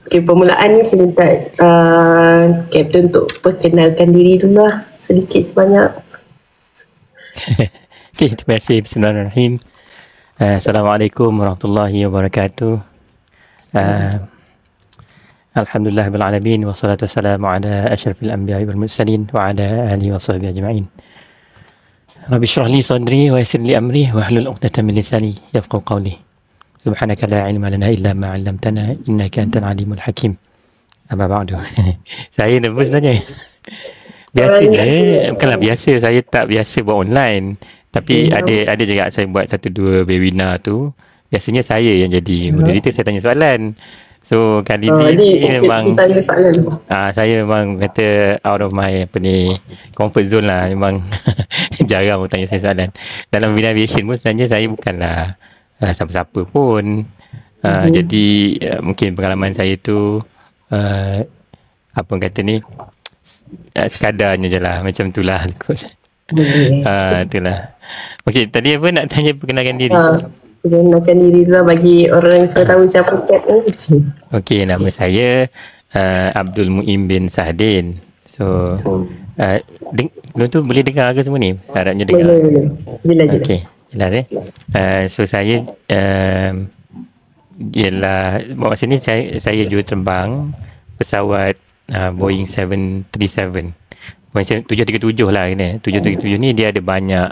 Okay, permulaan ni saya minta Kapten untuk perkenalkan diri dulu lah, sedikit sebanyak. Okay, terima kasih. Bismillahirrahmanirrahim. Assalamualaikum warahmatullahi wabarakatuh. Alhamdulillah bil alamin wassalatu wassalamu ala asyrafil anbiya'i wal mursalin wa ala alihi wa sahbihi ajma'in. Rabbi shrah li sadri wa yassir li amri wa hlul 'uqdatam min lisani yafqahu qawli. Subhanaka la ilma lana illa ma 'allamtana innaka antal alimul hakim. Amma ba'du. Saya nervous saja. Biasanya, bukanlah biasa, saya tak biasa buat online. Tapi ada juga saya buat 1-2 webinar tu. Biasanya saya yang jadi moderator, saya tanya soalan. So kali ni memang saya memang kata out of my comfort zone lah. Memang jarang bertanya saya soalan. Dalam bidang aviation pun sebenarnya saya bukanlah siapa-siapa pun. Jadi mungkin pengalaman saya tu apa kata ni, sekadarnya je lah, macam tu lah. Itulah. Okey, tadi apa nak tanya perkenalkan diri? Perkenalkan diri dulu lah bagi orang yang saya tahu siapa Kat ni. Okey, nama saya Abdul Muim bin Sahdin. So, belum tu boleh dengar ke semua ni? Harapnya dengar. Boleh. Jelas. Okey, jelas so saya ialah masa ni saya jual terbang pesawat Boeing 737. Boeing 737 lah ni. 737 ni dia ada banyak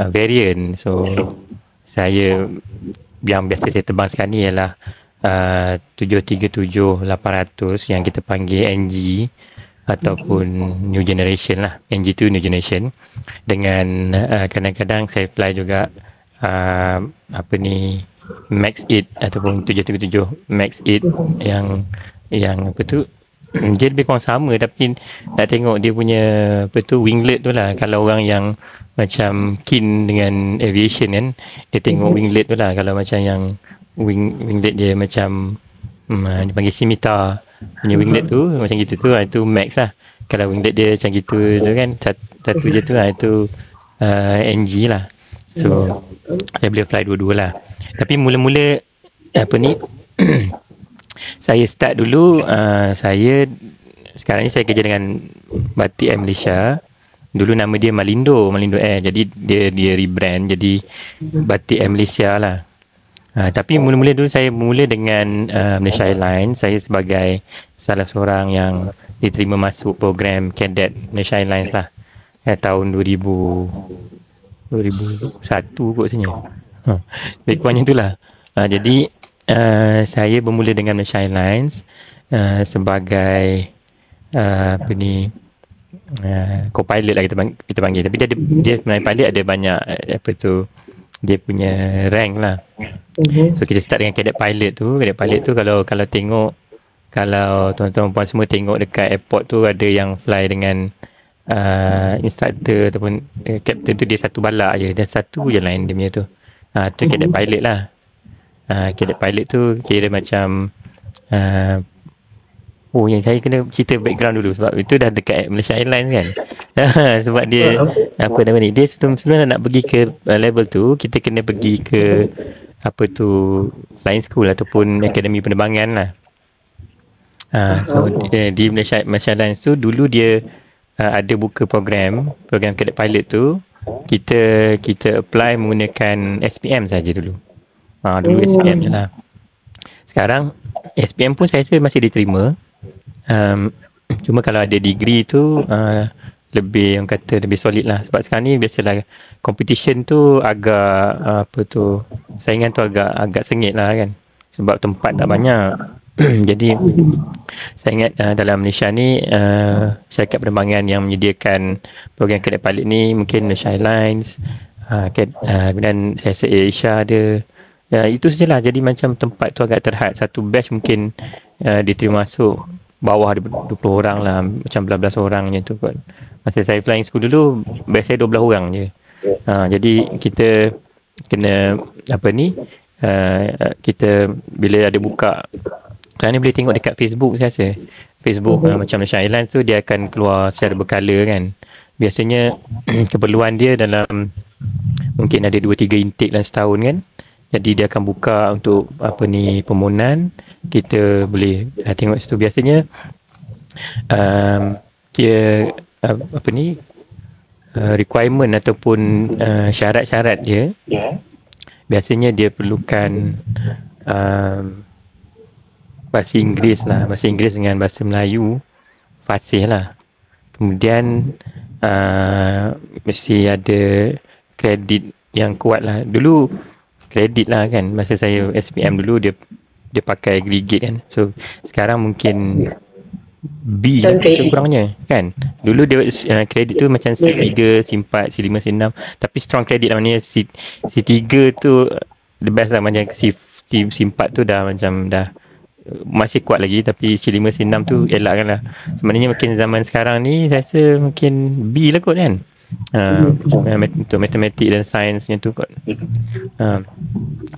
variant. So saya yang biasa saya terbang sekarang ni ialah 737-800 yang kita panggil NG ataupun new generation lah. NG tu new generation. Dengan kadang-kadang saya fly juga Max 8 ataupun 737 Max 8 yang apa tu, dia lebih kurang sama, tapi nak tengok dia punya winglet tu lah. Kalau orang yang macam keen dengan aviation kan, dia tengok winglet tu lah. Kalau macam yang winglet dia macam dia panggil scimitar punya winglet tu macam gitu tu, itu Max lah. Kalau winglet dia macam gitu tu kan, satu je tu lah, itu NG lah. So saya boleh fly dua-dua lah. Tapi mula-mula saya start dulu, sekarang ni saya kerja dengan Batik Air Malaysia. Dulu nama dia Malindo Air. Jadi dia rebrand jadi Batik Air Malaysia lah. Tapi mula-mula dulu saya mula dengan Malaysia Airlines. Saya sebagai salah seorang yang diterima masuk program Cadet Malaysia Airlines lah. Tahun 2001 kot sebenarnya. Lebih kurangnya itulah. Jadi saya bermula dengan Malaysia Airlines sebagai co-pilot lah kita panggil. Tapi dia sebenarnya pilot ada banyak dia punya rank lah. So kita start dengan cadet pilot tu. Cadet pilot tu kalau tengok, kalau tuan-tuan puan semua tengok dekat airport tu, ada yang fly dengan instructor ataupun captain tu, dia satu balak je dan satu je lain dia punya tu. Tu cadet pilot lah. Cadet pilot tu kira macam yang saya kena cerita background dulu, sebab itu dah dekat Malaysia Airlines kan. Sebab dia dia sebelum nak pergi ke level tu, kita kena pergi ke flying school ataupun akademi penerbangan lah. So di Malaysia Airlines tu dulu dia ada buka program cadet pilot tu. Kita apply menggunakan SPM saja dulu. Dulu SPM je lah. Sekarang SPM pun saya rasa masih diterima. Cuma kalau ada degree tu lebih, orang kata lebih solid lah. Sebab sekarang ni biasalah competition tu agak saingan tu agak sengit lah kan. Sebab tempat tak banyak. Jadi saya ingat dalam Malaysia ni syarikat penerbangan yang menyediakan program cadet pilot ni mungkin Malaysia Airlines, kemudian saya rasa AirAsia ada. Itu sajalah. Jadi macam tempat tu agak terhad. Satu batch mungkin diterima masuk bawah 20 orang lah, macam 12 orang macam tu kot. Masa saya flying school dulu, batch saya 12 orang je. Jadi kita kena kita bila ada buka, sekarang ni boleh tengok dekat Facebook, saya rasa Facebook macam Malaysia Airlines tu, dia akan keluar secara berkala kan. Biasanya keperluan dia dalam mungkin ada 2-3 intake dalam setahun kan. Jadi dia akan buka untuk permohonan. Kita boleh tengok situ. Biasanya dia requirement ataupun syarat-syarat dia, biasanya dia perlukan bahasa Inggeris lah, bahasa Inggeris dengan bahasa Melayu fasih lah. Kemudian mesti ada kredit yang kuat lah. Dulu kredit lah kan, masa saya SPM dulu dia pakai aggregate kan. So sekarang mungkin B lah kurangnya kan. Dulu dia kredit tu macam C3, C4, C5, C6. Tapi strong credit lah, maknanya C3 tu the best lah. Macam C4 tu dah macam dah masih kuat lagi, tapi C5, C6 tu elakkan lah. Sebenarnya mungkin zaman sekarang ni saya rasa mungkin B lah kot kan. Untuk matematik dan sainsnya tu kot.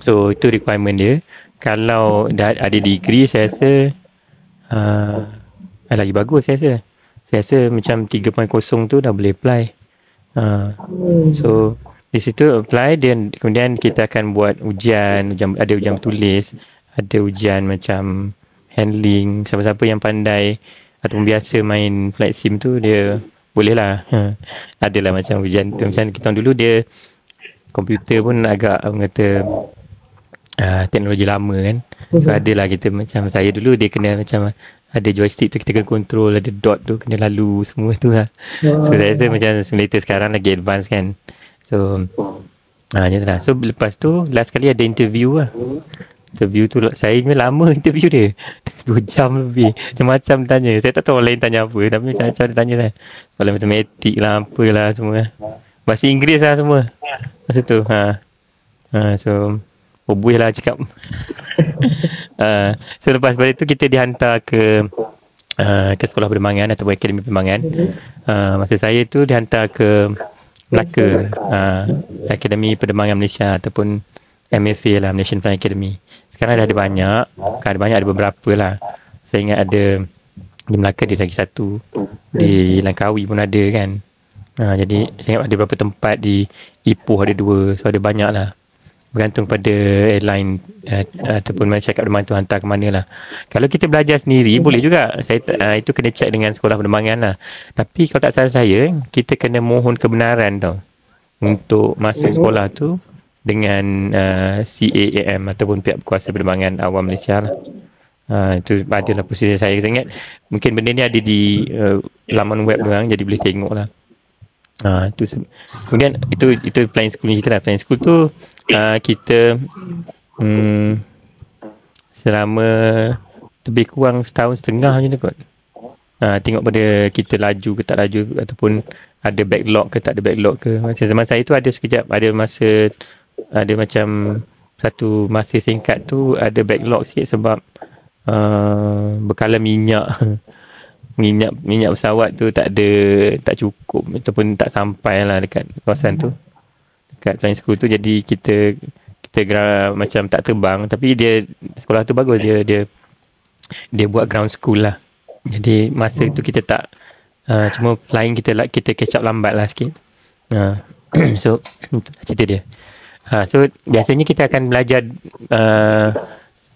So itu requirement dia. Kalau dah ada degree, saya rasa lagi bagus. Saya rasa macam 3.0 tu dah boleh apply. So di situ apply, dan kemudian kita akan buat ujian, ada ujian tulis, ada ujian macam handling. Siapa-siapa yang pandai ataupun biasa main flight sim tu, dia boleh lah. Adalah macam ujian tu. Macam kita dulu dia komputer pun agak teknologi lama kan. So adalah kita macam saya dulu dia kena macam ada joystick tu kita kena control, ada dot tu kena lalu semua tu lah. So saya rasa macam simulator sekarang lagi advance kan. So macam tu lah. So lepas tu last kali ada interview lah. Interview tu saya lama interview dia 2 jam lebih. Macam-macam tanya. Saya tak tahu orang lain tanya apa, tapi macam-macam dia tanya saya. Soalan matematik lah, apalah semua. Bahasa Inggeris lah semua masa tu. So boleh lah cakap. So lepas pada tu kita dihantar ke sekolah penerbangan ataupun akademi penerbangan. Masa saya tu dihantar ke Melaka, Akademi Penerbangan Malaysia ataupun MFA lah, Malaysian Flying Academy. Sekarang dah ada banyak. Ada beberapa lah. Saya ingat ada di Melaka ada lagi satu. Di Langkawi pun ada kan. Jadi saya ingat ada beberapa tempat. Di Ipoh ada 2. So ada banyak lah. Bergantung pada airline ataupun masyarakat penerbangan tu hantar ke mana lah. Kalau kita belajar sendiri boleh juga. Itu kena check dengan sekolah penerbangan lah. Tapi kalau tak salah saya, kita kena mohon kebenaran tau untuk masuk sekolah tu dengan CAAM ataupun pihak berkuasa penerbangan awam Malaysia lah. Itu adalah prosedur saya. Saya ingat mungkin benda ni ada di laman web orang, jadi boleh tengok lah. Itu kemudian itu flying school ni kita lah. Flying school tu kita selama lebih kurang setahun setengah macam tu kot. Tengok pada kita laju ke tak laju, ataupun ada backlog ke tak ada backlog ke. Macam zaman saya tu ada sekejap, ada macam satu masa singkat tu ada backlog sikit sebab bekalan minyak pesawat tu tak cukup ataupun tak sampai lah dekat kawasan tu, dekat flying school tu. Jadi kita macam tak terbang, tapi sekolah tu bagus, dia buat ground school lah. Jadi masa tu kita tak cuma flying, kita catch up lambat lah sikit. So cerita dia. So biasanya kita akan belajar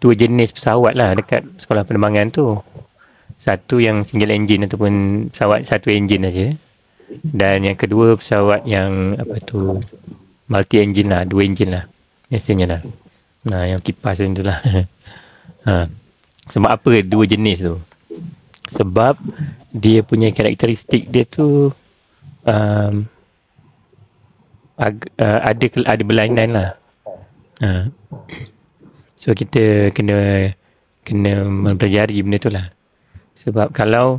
2 jenis pesawat lah dekat sekolah penerbangan tu. Satu yang single engine ataupun pesawat satu enjin saja, dan yang kedua pesawat yang multi engine lah, 2 enjin lah biasanya lah. Yang kipas tu lah. Sebab apa 2 jenis tu? Sebab dia punya karakteristik dia tu ada berlainan lah. So kita kena mempelajari benda tu lah. Sebab kalau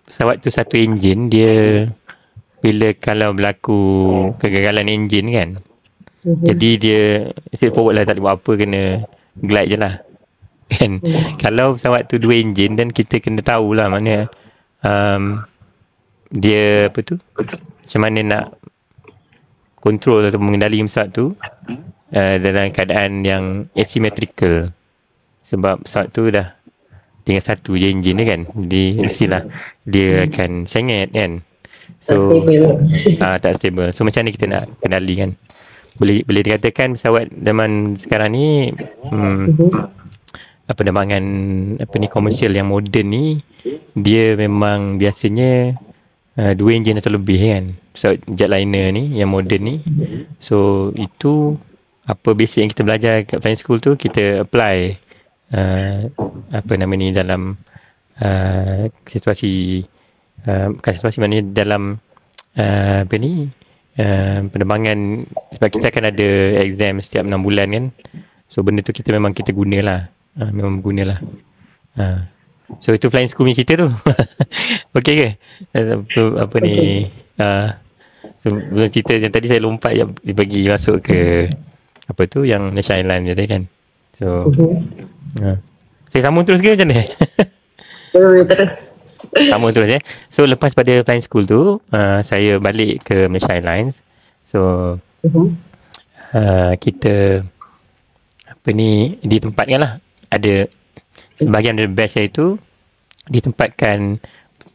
pesawat tu satu enjin, dia kalau berlaku kegagalan enjin kan, jadi dia straightforward lah, tak boleh buat apa, kena glide je lah kan. Kalau pesawat tu 2 enjin, dan kita kena tahulah mana dia macam mana nak kontrol atau mengendali pesawat tu dalam keadaan yang asymmetrical. Sebab pesawat tu dah tinggal satu je enjin dia kan, jadi mestilah dia akan sengit kan. So tak stable. So macam ni kita nak kendali kan. boleh dikatakan pesawat zaman sekarang ni penerbangan komersial yang moden ni, dia memang biasanya 2 enjin atau lebih kan, pesawat jetliner ni yang moden ni. So itu apa basic yang kita belajar kat flying school tu kita apply dalam situasi bukan situasi, maknanya dalam penerbangan, sebab kita akan ada exam setiap 6 bulan kan. So benda tu kita gunalah. Memang gunalah. So itu flying school punya cerita tu. Okey ke? So belum cerita yang tadi saya lompat yang dibagi masuk ke yang National Airlines tadi kan. So saya sambung terus ke macam mana? Terus. Sambung terus ya. So lepas pada flying school tu, saya balik ke Malaysia Airlines. So kita ditempatkan lah. Ada sebahagian dari batch itu ditempatkan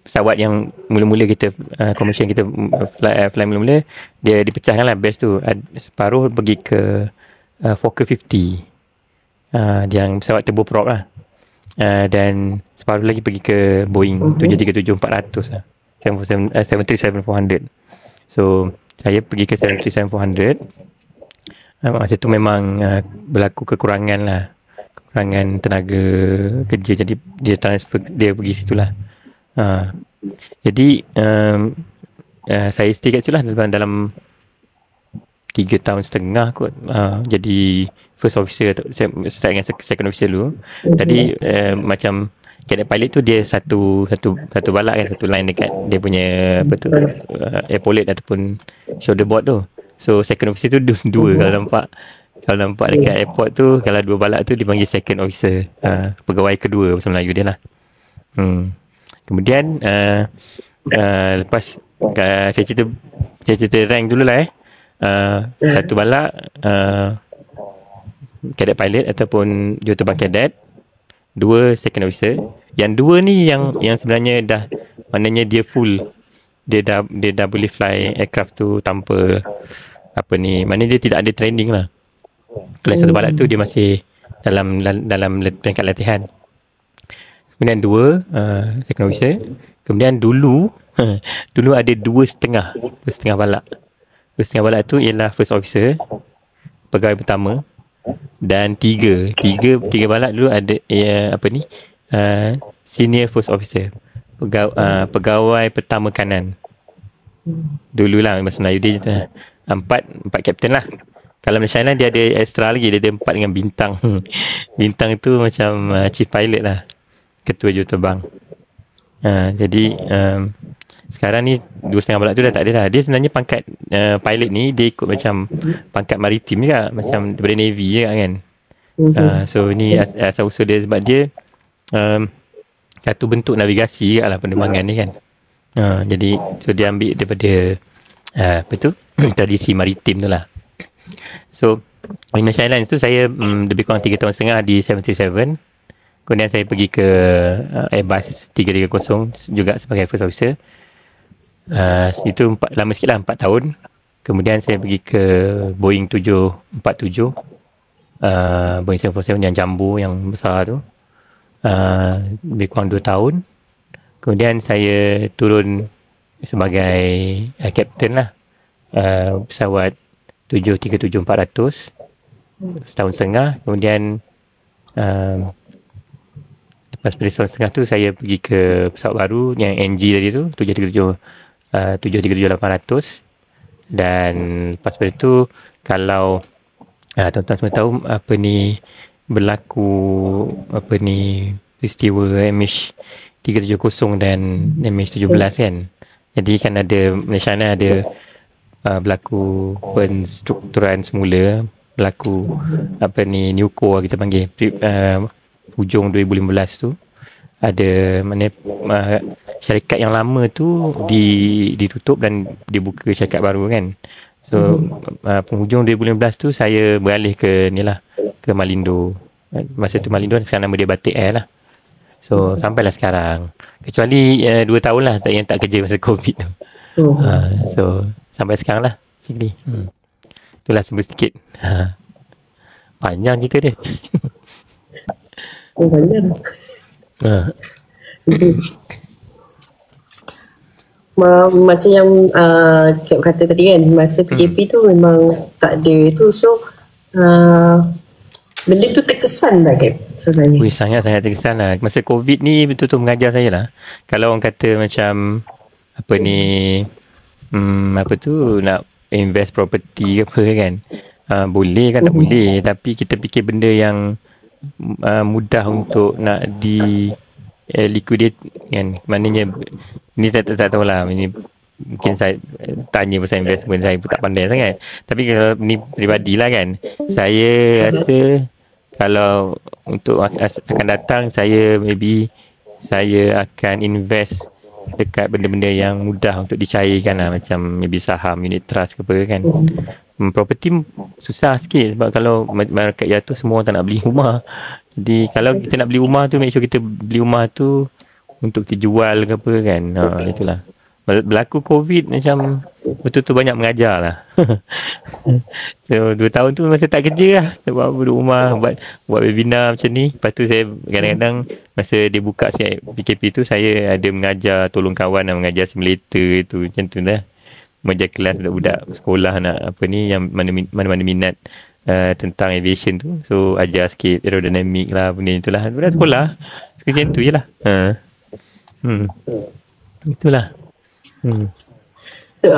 pesawat yang mula-mula kita komersial kita fly mula-mula, dia dipecahkan lah batch tu. Separuh pergi ke Fokker 50 yang pesawat turboprop lah, dan separuh lagi pergi ke Boeing 737-400 lah, 737-400. So saya pergi ke 737-400. Masa tu memang berlaku kekurangan tenaga kerja, jadi dia transfer, dia pergi situ lah. Jadi saya stay kat situ lah dalam 3 tahun setengah kot. Jadi first officer, start dengan second officer dulu. Tadi macam cadet pilot tu dia satu balak kan, satu line dekat dia punya airpollet ataupun shoulder board tu. So second officer tu dua. Kalau nampak dekat airport tu, kalau 2 balak tu dipanggil second officer, pegawai kedua bahasa Melayu dia lah. Kemudian lepas saya cerita rank dulu lah satu balak cadet pilot ataupun juruterbang cadet, 2 second officer. Yang 2 ni yang sebenarnya dah, maknanya dia full, dia dah boleh fly aircraft tu tanpa maknanya dia tidak ada training lah. Kalau satu balak tu dia masih dalam peringkat latihan. Kemudian 2 second officer. Kemudian dulu ada 2,5 balak. 2,5 balak tu ialah first officer, pegawai pertama, dan 3 balak dulu ada senior first officer, pegawai pertama kanan. Dululah bahasa Melayu dia 4 kapten lah. Kalau Malaysia Airlines dia ada extra lagi, dia ada 4 dengan bintang. Bintang tu macam chief pilot lah, ketua juruterbang. Jadi sekarang ni 2,5 balak tu dah tak ada dah. Dia sebenarnya pangkat pilot ni dia ikut macam pangkat maritim juga, macam daripada Navy juga kan. So ni asal usul dia, sebab dia satu bentuk navigasi juga lah penerbangan ni kan. Jadi so dia ambil daripada tradisi maritim tu lah. So di Malaysia Airlines tu saya lebih kurang 3 tahun setengah di 737. Kemudian saya pergi ke Airbus 330 juga sebagai first officer. Itu lama sikit lah, 4 tahun. Kemudian saya pergi ke Boeing 747, Boeing 747 yang jumbo, yang besar tu, lebih kurang 2 tahun. Kemudian saya turun sebagai captain lah, pesawat 737-400 setahun setengah. Kemudian lepas setahun setengah tu saya pergi ke pesawat baru yang NG tadi tu, 737-800. Dan lepas itu, kalau tuan-tuan semua tahu berlaku peristiwa MH370 dan MH17 kan. Jadi kan ada Malaysia ni ada berlaku penstrukturan semula, berlaku Nuco kita panggil, hujung 2015 tu. Ada syarikat yang lama tu ditutup dan dibuka syarikat baru kan. So penghujung 2015 tu saya beralih ke ke Malindo. Masa tu Malindo, sekarang nama dia Batik Air lah. So sampailah sekarang, kecuali 2 tahun lah yang tak kerja masa COVID tu. So sampai sekarang lah. Itulah sebut sikit. Panjang cerita dia. Oh, banyak. Ha. Macam yang Kak kata tadi kan, masa PKP tu memang tak ada tu. So benda tu terkesan tak Kak sebenarnya? Wih, sangat-sangat terkesan lah. Masa COVID ni betul-betul mengajar saya lah. Kalau orang kata macam apa ni, apa tu, nak invest property ke apa kan, boleh kan tak boleh, tapi kita fikir benda yang mudah untuk nak di liquidate kan. Maknanya ni tak tahulah, ini mungkin saya tanya pasal investment, saya pun tak pandai sangat. Tapi kalau ni pribadilah kan, saya rasa kalau untuk akan datang, saya akan invest dekat benda-benda yang mudah untuk dicairkan lah, macam maybe saham, unit trust ke apa kan. Property susah sikit sebab kalau market jatuh semua orang tak nak beli rumah. Jadi kalau kita nak beli rumah tu, make sure kita beli rumah tu untuk kita jual ke apa kan. Itulah. Berlaku COVID macam betul-betul banyak mengajar lah. So 2 tahun tu masa tak kerja lah, sebab duduk rumah buat webinar macam ni. Lepas tu saya kadang-kadang masa dia buka PKP tu, saya ada mengajar, tolong kawan nak mengajar simulator tu, macam tu lah. Mengajar kelas budak-budak sekolah nak apa ni, yang mana-mana minat tentang aviation tu. So ajar sikit aerodinamik lah, benda itulah. Budak sekolah macam tu je lah. Itulah. So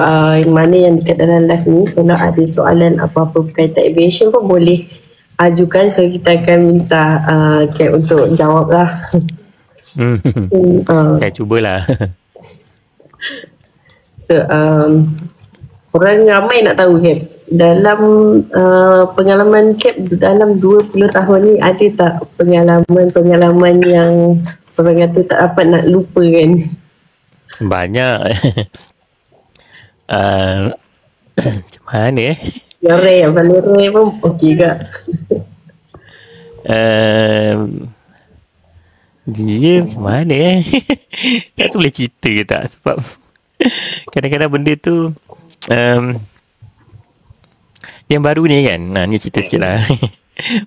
mana yang dekat dalam live ni, kalau ada soalan apa-apa berkaitan aviation pun boleh ajukan. So kita akan minta Kak untuk jawab lah. Saya cubalah. So orang ramai nak tahu Kak, dalam pengalaman Kak dalam 20 tahun ni, ada tak pengalaman yang orang kata tak dapat nak lupa kan? Banyak. Macam mana Yang rare, yang paling rare pun okey Kak. Dia macam mana tak tahu boleh cerita ke tak, sebab kadang-kadang benda tu yang baru ni kan, ni cerita sikit lah.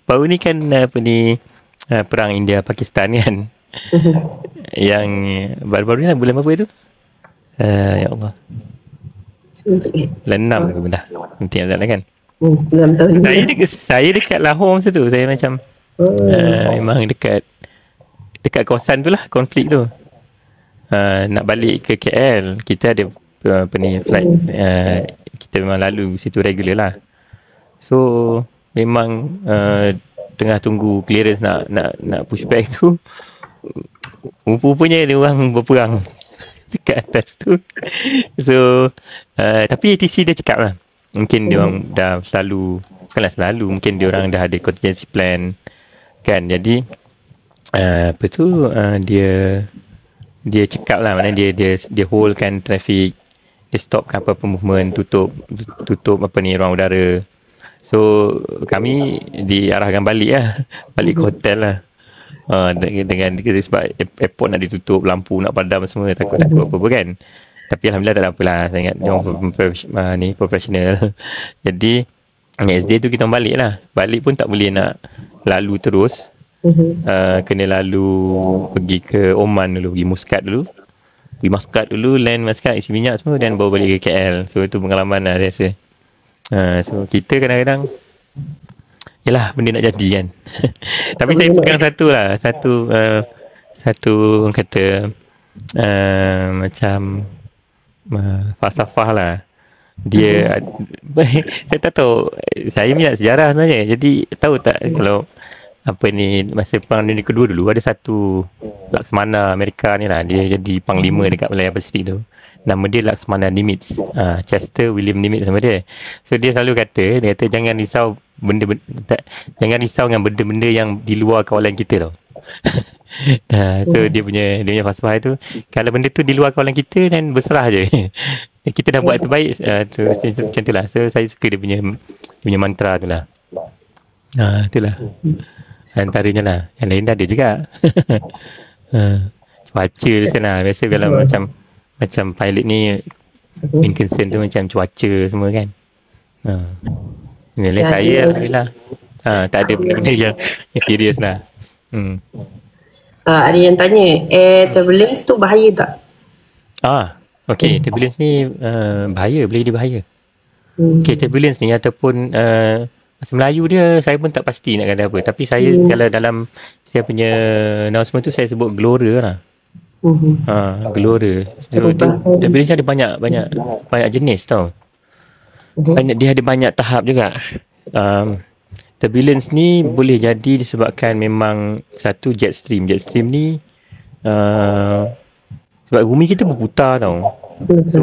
Baru ni kan apa ni, perang India Pakistan kan. Yang baru-baru ni lah, bulan berapa itu? Ya Allah, bulan 6 ke benda. Nanti ada lah kan. 6 tahun ni. Saya dekat Lahore masa tu. Saya macam memang dekat kawasan tu lah, konflik tu. Nak balik ke KL, kita ada apa ni, flight. Kita memang lalu situ regular lah. So memang tengah tunggu clearance nak push back tu, rupanya dia orang berperang dekat atas tu. So tapi ATC dia cakap lah, mungkin dia orang dah bukanlah selalu, mungkin dia orang dah ada contingency plan kan. Jadi apa tu, dia cakap lah, maknanya dia holdkan traffic, dia stopkan apa movement, tutup apa ni, ruang udara. So kami diarahkan balik ke hotel lah. Dengan sebab airport nak ditutup, lampu nak padam semua, takut apa-apa kan. Tapi alhamdulillah tak ada apalah, saya ingat dia orang profesional. Jadi next day tu kita balik lah. Balik pun tak boleh nak lalu terus. Kena lalu pergi ke Oman dulu, pergi Muscat dulu, land Muscat, isi minyak semua, dan bawa balik ke KL. So itu pengalaman lah saya rasa. So kita kadang-kadang yelah, benda nak jadi kan. Tapi saya pegang satu orang kata macam falsafah lah. Dia saya tak tahu, saya minat sejarah sebenarnya. Jadi tahu tak, kalau apa ni, masa Perang Dunia Kedua dulu, ada satu Laksamana Amerika ni lah, dia jadi panglima dekat Malaya Pasifik tu. Nama dia Laksamana Nimitz, Chester William Nimitz nama dia. So dia selalu kata, jangan risau jangan risau dengan benda-benda yang di luar kawalan kita tau. So dia punya falsafah tu, kalau benda tu di luar kawalan kita, dan berserah je. Kita dah buat terbaik, macam tu lah. So saya suka dia punya mantra tu lah. Itulah antaranya lah. Yang lain dah ada juga. Cuaca di sana, biasa kalau macam pilot ni main concern tu macam cuaca semua kan. Nilai Dah saya ada. alhamdulillah. Tak ada benda yang serius lah. Ada yang tanya, air turbulence tu bahaya tak? Okay, turbulence ni bahaya, boleh jadi bahaya. Okay, turbulence ni ataupun bahasa Melayu dia saya pun tak pasti nak kata apa. Tapi saya kalau dalam saya punya announcement tu saya sebut gelora lah. Gelora. So, turbulence ada banyak jenis tau. Dia ada banyak tahap juga. Turbulence ni boleh jadi disebabkan memang satu jet stream. Jet stream ni sebab bumi kita berputar tau. So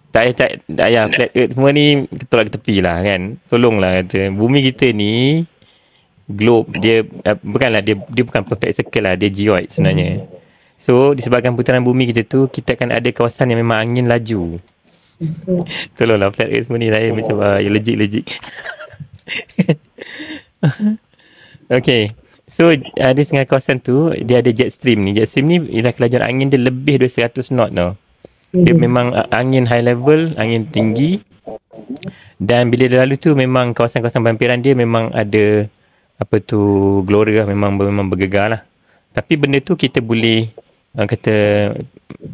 tak payah flat earth semua ni tolak ke tepi lah kan. Tolonglah kata. Bumi kita ni globe dia bukanlah dia bukan perfect circle lah, dia geoid sebenarnya. So disebabkan putaran bumi kita tu, kita akan ada kawasan yang memang angin laju. Tolonglah flat earth semua ni saya macam legit. Okay. So ada setengah kawasan tu dia ada jet stream ni. Jet stream ni ialah kelajuan angin dia lebih dari 100 knot tau. Dia memang angin high level, angin tinggi. Dan bila dia lalu tu memang kawasan-kawasan pampiran dia memang ada gelora lah, memang bergegar lah. Tapi benda tu kita boleh kata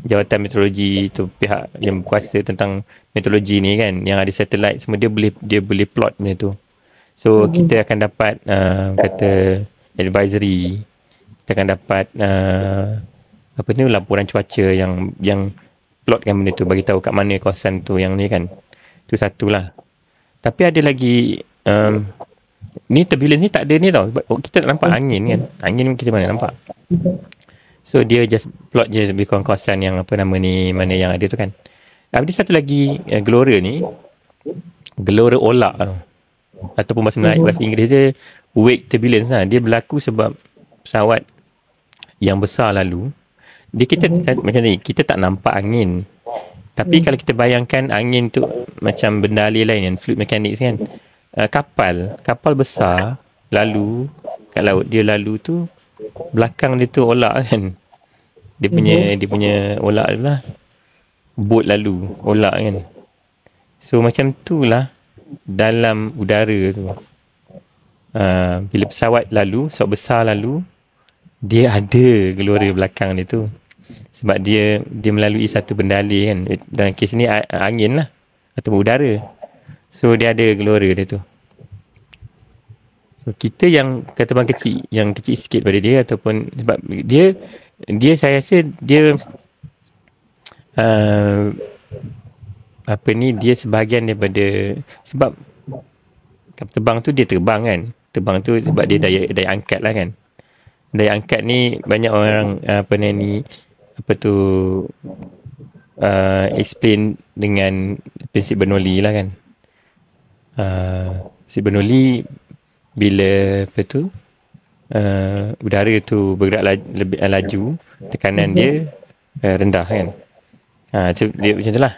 jawatan meteorologi tu, pihak yang berkuasa tentang meteorologi ni kan, yang ada satellite semua, dia boleh plot benda tu. So kita akan dapat kata advisory, kita akan dapat laporan cuaca yang plotkan benda tu, bagi tahu kat mana kawasan tu yang ni kan. Tu satulah. Tapi ada lagi ni turbulence ni tak ada ni tau. Kita tak nampak angin kan. Angin kita mana nampak. So dia just plot je lebih kurang kawasan yang mana yang ada tu kan. Ada satu lagi gelora ni, gelora olak tau. Ataupun bahasa Melayu, bahasa Inggeris dia wake turbulence lah. Dia berlaku sebab pesawat yang besar lalu. Kita macam ni, kita tak nampak angin. Tapi kalau kita bayangkan angin tu macam benda alih lain kan, fluid mechanics kan. Kapal besar lalu kat laut, dia lalu tu belakang dia tu olak kan. Dia punya olak tu lah. Boat lalu, olak kan. So macam tu lah dalam udara tu. Bila pesawat besar lalu, dia ada gelora belakang dia tu. Sebab dia melalui satu benda alih kan. Dalam kes ni angin lah ataupun udara. So dia ada gelora dia tu. So kita yang kata bang kecil, yang kecil sikit pada dia, ataupun sebab dia saya rasa dia dia sebahagian daripada, sebab kapal terbang tu dia terbang kan. Terbang tu sebab dia daya angkat lah kan. Daya angkat ni banyak orang explain dengan prinsip Bernoulli lah kan. Prinsip Bernoulli bila udara tu bergerak lebih laju, tekanan dia rendah kan. Dia macam tu lah.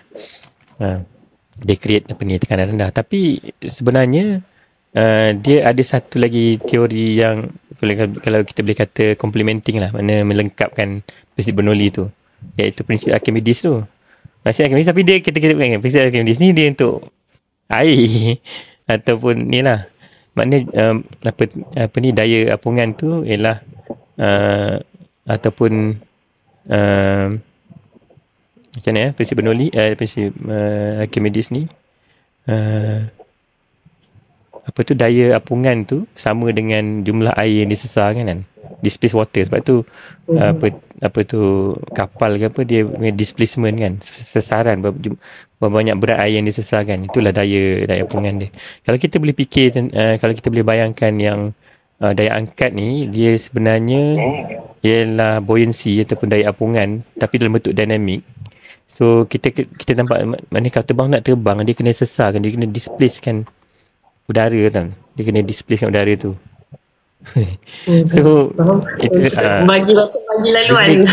Dia create tekanan rendah. Tapi sebenarnya dia ada satu lagi teori yang kalau kita boleh kata complementing lah, mana melengkapkan prinsip Bernoulli tu, iaitu prinsip Archimedes tu. Prinsip Archimedes, tapi dia kita kan prinsip Archimedes ni dia untuk air ataupun ni lah. Maknanya daya apungan tu ialah ataupun macam mana prinsip Bernoulli, prinsip Archimedes ni daya apungan tu sama dengan jumlah air yang disesarkan kan, displaced water. Sebab tu kapal ke dia punya displacement kan, sesaran berapa banyak berat air yang disesarkan, itulah daya apungan dia. Kalau kita boleh fikir, kalau kita boleh bayangkan yang daya angkat ni, dia sebenarnya ialah buoyancy ataupun daya apungan tapi dalam bentuk dinamik. So kita nampak mana kalau terbang nak terbang, dia kena sesarkan, dia kena displacekan udara kan. Dia kena displacekan udara tu. So bagi laluan.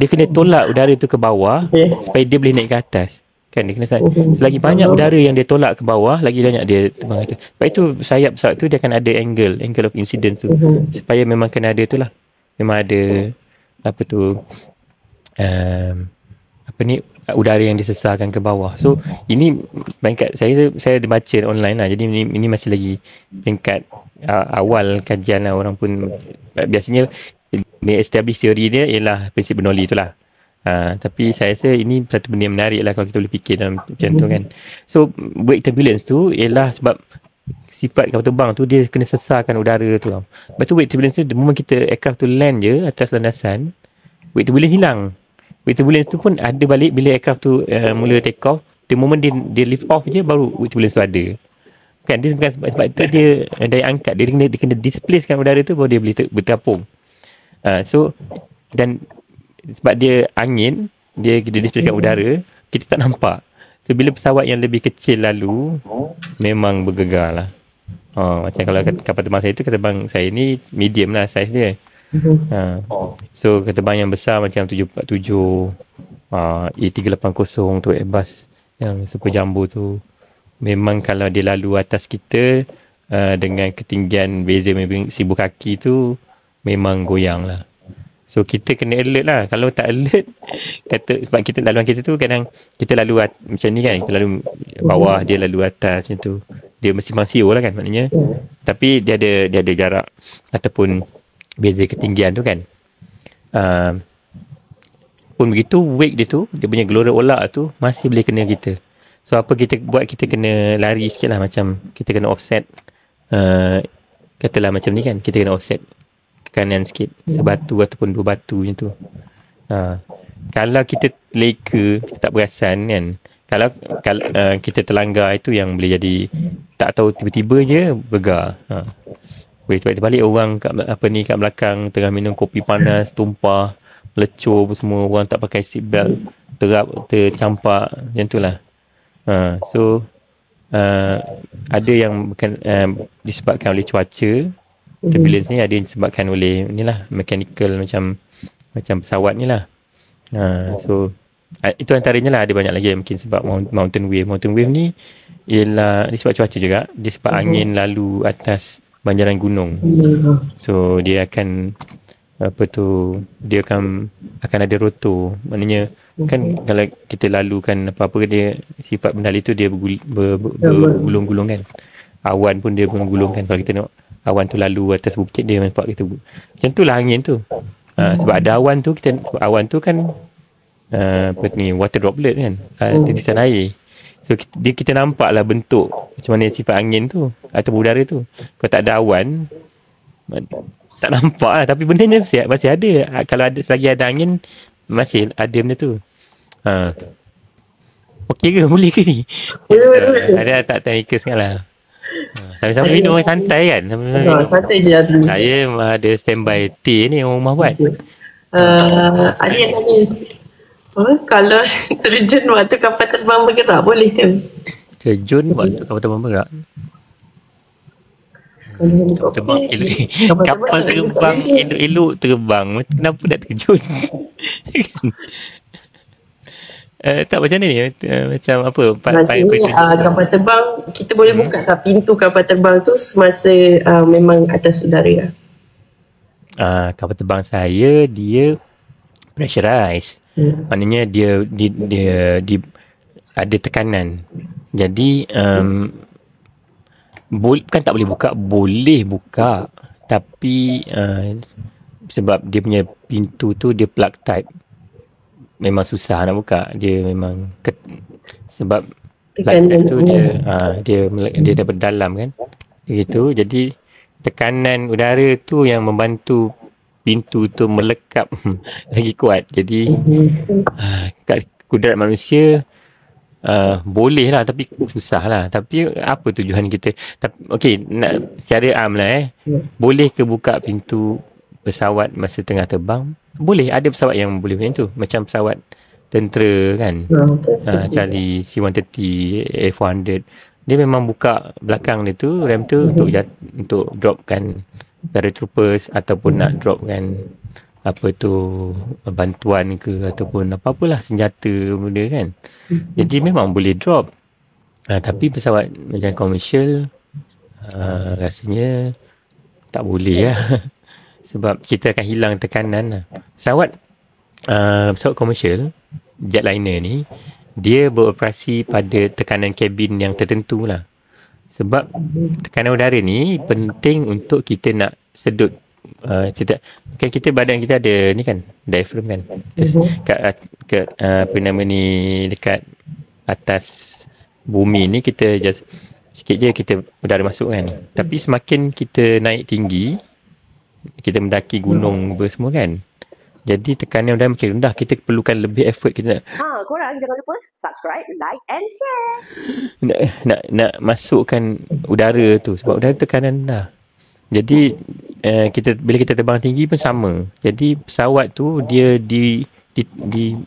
Dia kena tolak udara tu ke bawah supaya dia boleh naik ke atas. Kan dia kena selagi banyak udara yang dia tolak ke bawah, lagi banyak dia terbang ke atas. Sebab itu sayap pesawat tu dia akan ada angle of incidence tu. Supaya memang kena ada tu lah. Memang ada apa ni, udara yang disesarkan ke bawah. So ini peringkat saya ada baca online lah. Jadi ini masih lagi peringkat awal kajian lah. Orang pun biasanya dia establish teori dia ialah prinsip Bernoulli tu lah. Tapi saya rasa ini satu benda yang menarik lah kalau kita boleh fikir dalam macam tu kan. So wake turbulence tu ialah sebab sifat kapal terbang tu dia kena sesarkan udara tu tau. Lepas tu wake turbulence tu, the moment kita aircraft tu land je atas landasan, wake turbulence hilang. Wake turbulence tu pun ada balik bila aircraft tu mula take off. The moment dia lift off je baru wake turbulence tu ada. Kan dia bukan sebab itu dia daya angkat. Dia kena displacekan udara tu baru dia boleh berterapung. So dan sebab dia angin, dia displacekan udara, kita tak nampak. So bila pesawat yang lebih kecil lalu memang bergegar lah. Macam kalau kapal terbang saya tu, kapal terbang saya ni medium lah saiz dia. So kapal terbang yang besar macam 747, A380 tu, Airbus yang super jumbo tu, memang kalau dia lalu atas kita dengan ketinggian beza 1000 kaki tu, memang goyang lah. So kita kena alert lah. Kalau tak alert, sebab kita laluan kita tu kadang kita lalu macam ni kan, kita lalu bawah, dia lalu atas macam tu. Dia mesti masio lah kan maknanya. Tapi dia ada jarak ataupun beza ketinggian tu kan. Pun begitu, wake dia tu, dia punya gelora olak tu masih boleh kena kita. So apa kita buat, kita kena lari sikit lah, macam kita kena offset. Katalah macam ni kan, kita kena offset ke kanan sikit, sebatu ataupun 2 batu macam tu. Kalau kita leka, kita tak perasan kan, kalau kita terlanggar, itu yang boleh jadi tak tahu, tiba-tiba je bergegar. Boleh terbalik orang kat belakang tengah minum kopi panas, tumpah, lecur semua, orang tak pakai seat belt, tercampak macam tu lah. So ada yang bukan disebabkan oleh cuaca, turbulence ni, ada yang disebabkan oleh inilah mechanical macam pesawat ni lah. So itu antaranya lah. Ada banyak lagi yang mungkin sebab mountain wave ni ialah disebab cuaca juga, dia sebab angin lalu atas banjaran gunung. So dia akan dia akan ada rotor. Maknanya kan kalau kita lalu kan apa-apa, dia sifat benda itu dia bergulung-gulung kan. Awan pun dia bergulung kan. Kalau kita tengok awan tu lalu atas bukit, dia nampak kita macam tu lah angin tu. Sebab ada awan tu, awan tu kan water droplet kan, titisan air. So kita nampak lah bentuk macam mana sifat angin tu atau udara tu. Kalau tak ada awan, tak nampak lah. Tapi benda ni masih ada. Kalau selagi ada angin, masih ada benda tu. Okey ke? Boleh ke ni? Ada tak teknikal sangat lah. Sama-sama minum santai kan. Santai je lah. Saya ada standby teh ni orang rumah buat. Ada yang tanya, kalau terjun waktu kapal terbang bergerak, boleh ke? Terjun waktu kapal terbang bergerak? Kapal terbang elok-elok terbang, kenapa nak terjun? Tak macam ni, macam apa? Maksudnya kapal terbang kita boleh buka tak pintu kapal terbang tu semasa memang atas udara? Kapal terbang saya dia pressurized. Maknanya dia ada tekanan. Jadi kan tak boleh buka, boleh buka, tapi sebab dia punya pintu tu dia plug type, memang susah nak buka. Dia memang sebab plug type tu dia daripada dalam kan, begitu. Jadi tekanan udara tu yang membantu pintu tu melekap lagi kuat. Jadi kat kudrat manusia boleh lah, tapi susah lah. Tapi apa tujuan kita? Okey, nak secara am lah boleh ke buka pintu pesawat masa tengah terbang? Boleh. Ada pesawat yang boleh macam tu, macam pesawat tentera kan, Charlie C-130, A400, dia memang buka belakang dia tu, rem tu untuk dropkan paratroopers ataupun nak dropkan bantuan ke ataupun apa-apalah senjata benda kan. Jadi memang boleh drop. Tapi pesawat macam komersial rasanya tak boleh lah. Sebab kita akan hilang tekanan lah. Pesawat komersial jetliner ni, dia beroperasi pada tekanan kabin yang tertentu lah. Sebab tekanan udara ni penting untuk kita nak sedut. Kan kita badan kita ada ni kan, diaphragm kan. Apa nama ni, dekat atas bumi ni kita just sikit je kita udara masuk kan. Tapi semakin kita naik tinggi, kita mendaki gunung semua kan, jadi tekanan udara makin rendah, kita perlukan lebih effort. Kita korang jangan lupa subscribe, like and share. nak masukkan udara tu, sebab udara tekanan rendah. Jadi bila kita terbang tinggi pun sama. Jadi pesawat tu dia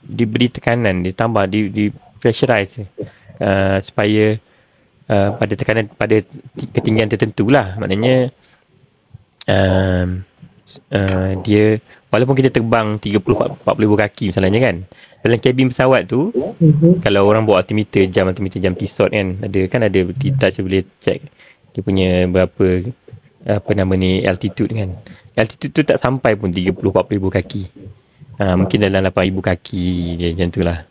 diberi tekanan, ditambah, di pressurize supaya pada tekanan, pada ketinggian tertentu lah. Maknanya dia, walaupun kita terbang 30-40 ribu kaki misalnya kan, dalam kabin pesawat tu, kalau orang bawa altimeter jam Tissot kan, ada touch, boleh check dia punya berapa, apa nama ni, altitude kan. Altitude tu tak sampai pun 30-40 ribu kaki. Mungkin dalam 8 ribu kaki dia, macam tu lah.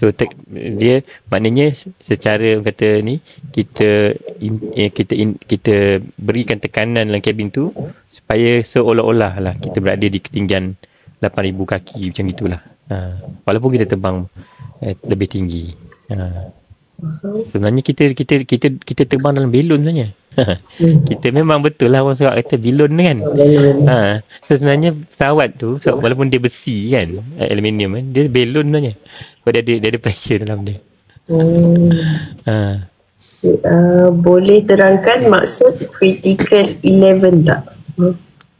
So dia maknanya secara kata ni, kita berikan tekanan dalam kabin tu supaya seolah-olah lah kita berada di ketinggian 8,000 kaki, macam itulah. Walaupun kita terbang lebih tinggi. Sebenarnya kita terbang dalam belon sebenarnya. Kita memang betul lah orang Sarawak kata belon kan. So sebenarnya pesawat tu, walaupun dia besi kan, aluminium kan, dia belon sebenarnya. Sebab dia ada pressure dalam dia. Boleh terangkan maksud critical 11 tak?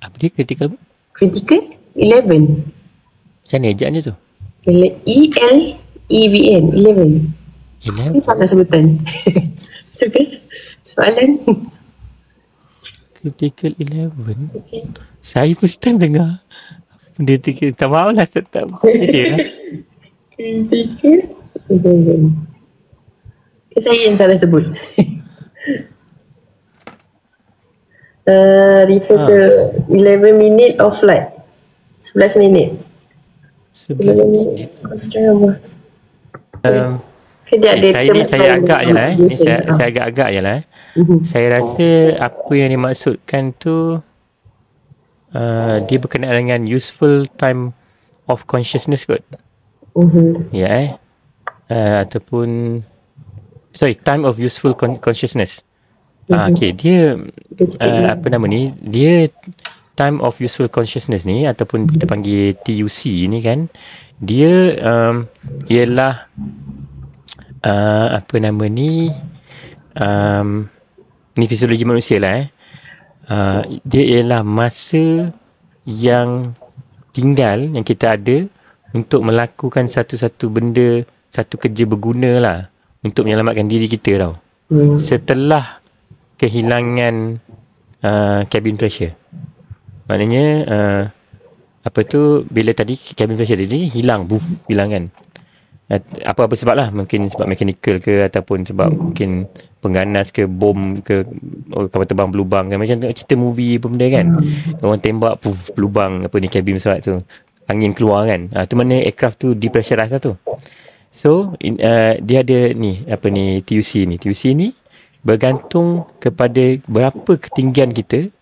Apa dia critical apa? Critical 11. Macam mana ejaknya tu? E-L-E-V-N 11. Ini salah sebutan. Betul ke? Soalan. Critical 11. Okay. Saya first time dengar. Benda tu, tak mahu lah, tak dia lah. Critical 11. Saya yang salah sebut. Refer to 11 minute of flight. 11 minit. 11 minit. Saya agak je lah. Saya agak-agak je lah. Saya rasa apa yang dimaksudkan tu, dia berkenaan dengan useful time of consciousness kot. Ya ataupun time of useful consciousness. Okay, dia apa nama ni, dia time of useful consciousness ni, ataupun kita panggil TUC ni kan, dia ialah apa nama ni, ni fisiologi manusia lah dia ialah masa yang tinggal yang kita ada untuk melakukan satu-satu benda, satu kerja berguna lah, untuk menyelamatkan diri kita tau. Setelah kehilangan cabin pressure. Maknanya apa tu, bila tadi cabin pressure tadi hilang, hilang kan. Apa-apa sebab lah, mungkin sebab mechanical ke, ataupun sebab mungkin pengganas ke, bom ke, kapal terbang berlubang kan, macam cerita movie apa benda kan. Orang tembak, berlubang apa ni, cabin pesawat tu, angin keluar kan. Tu mana aircraft tu depressurize lah tu. So dia ada ni, apa ni, TUC ni bergantung kepada berapa ketinggian kita.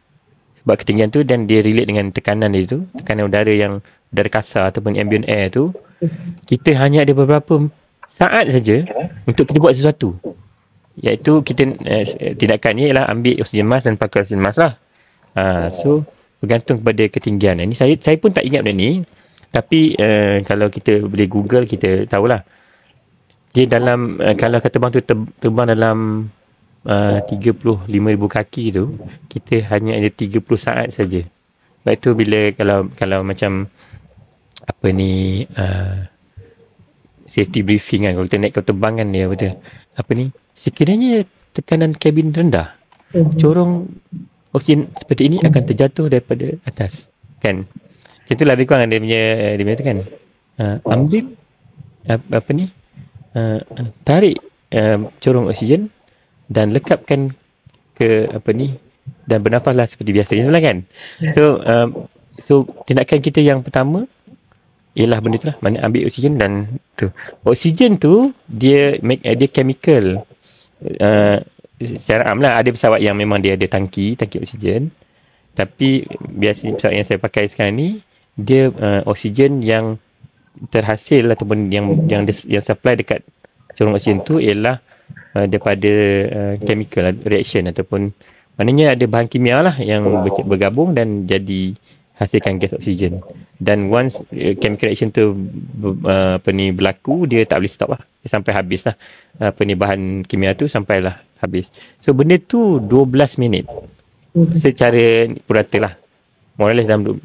Sebab ketinggian tu, dan dia relate dengan tekanan dia tu, tekanan udara yang udara kasar ataupun ambient air tu, kita hanya ada beberapa saat saja untuk kita buat sesuatu. Iaitu kita tindakan ni ialah ambil oksigen mask dan pakai oksigen mask lah. So bergantung kepada ketinggian. Ini saya pun tak ingat benda ni, tapi kalau kita boleh Google, kita tahulah. Dia dalam kalau kata bang tu terbang dalam 35,000 kaki tu, kita hanya ada 30 saat saja. Sebab tu bila kalau macam apa ni, safety briefing kan, kalau kita naik kapal terbang kan, dia apa ni, sekiranya tekanan kabin rendah, corong oksigen seperti ini akan terjatuh daripada atas kan. Macam tu lah lebih kurang dia punya tu kan. Ambil apa ni, tarik corong oksigen dan lekapkan ke apa ni, dan bernafaslah seperti biasa lah kan. So tindakan kita yang pertama ialah benda tu lah, mana ambil oksigen dan tu. Oksigen tu dia dia chemical. Secara am lah, ada pesawat yang memang dia ada tangki oksigen. Tapi biasanya pesawat yang saya pakai sekarang ni dia oksigen yang terhasil ataupun yang supply dekat corong oksigen tu ialah daripada chemical reaction ataupun maknanya ada bahan kimia lah yang bergabung dan jadi hasilkan gas oksigen. Dan once chemical reaction tu berlaku, dia tak boleh stop lah. Dia sampai habis lah. Bahan kimia tu sampailah habis. So benda tu 12 minit. Secara purata lah. More or less dalam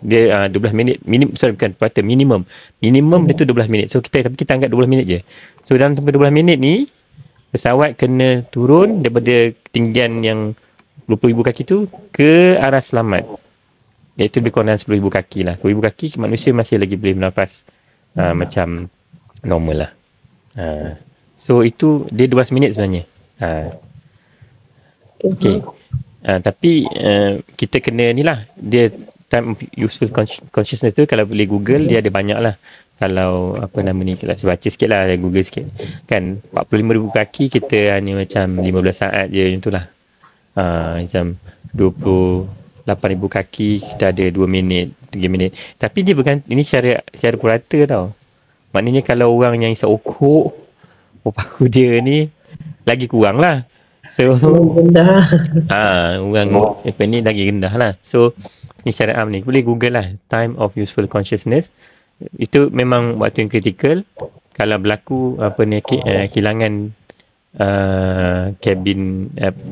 dia 12 minit. Bukan purata, minimum. Minimum dia tu 12 minit. So kita anggap 12 minit je. So dalam tempoh 12 minit ni, pesawat kena turun daripada ketinggian yang 20,000 kaki tu ke arah selamat. Iaitu lebih kurang 10,000 kaki lah. 10,000 kaki manusia masih lagi boleh bernafas macam normal lah. So itu dia 12 minit sebenarnya. Okay. Tapi kita kena ni lah. Dia time of useful consciousness tu kalau boleh Google dia ada banyak lah. Kalau apa nama ni, kalau saya baca sikit lah, Google sikit. Kan 45,000 kaki kita hanya macam 15 saat je macam tu lah. Macam 28,000 kaki kita ada 2 minit, 3 minit. Tapi dia ini secara purata tau. Maknanya kalau orang yang isap okok, paku dia ni lagi kurang lah. So rendah. Orang apa ni lagi rendah lah. So ni secara am ni boleh Google lah, time of useful consciousness. Itu memang waktu yang kritikal. Kalau berlaku kehilangan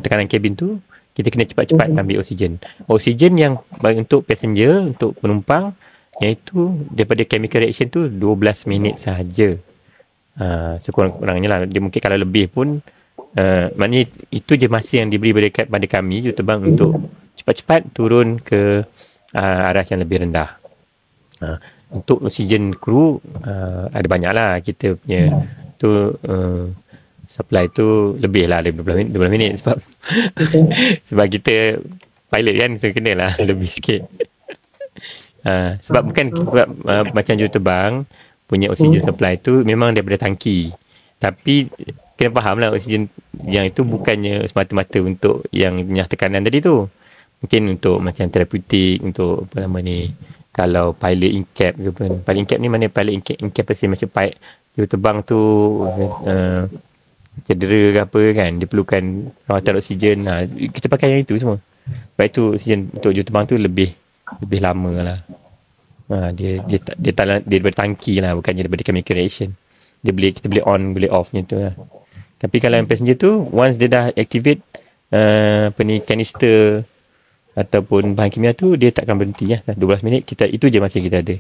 tekanan kabin tu, kita kena cepat-cepat ambil oksigen. Oksigen yang untuk passenger, untuk penumpang, iaitu daripada chemical reaction tu 12 minit sahaja. Sekurang-kurangnya lah. Dia mungkin kalau lebih pun maknanya itu je masa yang diberi pada kami juruterbang untuk cepat-cepat turun ke arah yang lebih rendah. Untuk oksigen kru ada banyak lah. Kita punya tu supply tu lebih lah 12 minit sebab sebab kita pilot kan, so kena lah lebih sikit. Sebab bukan macam juruterbang punya oksigen supply tu memang daripada tangki. Tapi kena faham lah, oksigen yang itu bukannya semata-mata untuk yang minyak tekanan tadi tu. Mungkin untuk macam terapeutik, untuk apa nama ni, kalau pilot in-cap ke pun. Pilot in-cap ni mana pilot in-cap pasti macam pilot juruterbang tu cedera ke apa kan, dia perlukan rawatan oksigen. Kita pakai yang itu semua. Sebab itu oksigen untuk juruterbang tu lebih lama lah. Dia daripada tangki lah, bukannya daripada chemical reaction. Kita boleh on, boleh off macam tu lah. Tapi kalau yang passenger tu, once dia dah activate kanister ataupun bahan kimia tu, dia takkan berhenti lah. 12 minit itu je masa kita ada.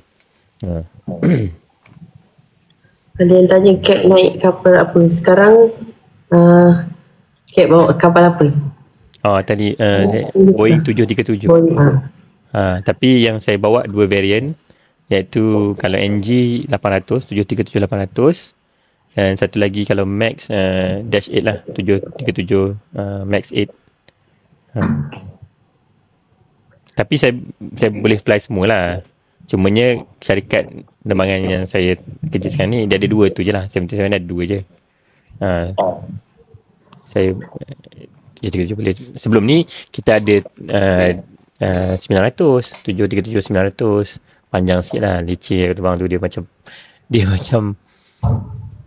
Ada yang tanya Kak naik kapal apa? Sekarang Kak bawa kapal apa? Tadi Boeing 737. Tapi yang saya bawa 2 variant, iaitu kalau NG 800, 737-800, dan satu lagi kalau Max Dash 8 lah, 737 Max 8. Tapi saya boleh fly semua lah. Cumanya syarikat penerbangan yang saya kerja sekarang ni, dia ada 2 tu je lah. Saya ada 2 je. Saya boleh. Sebelum ni kita ada 900, 737-900. Panjang sikit lah, leceh terbang tu, dia macam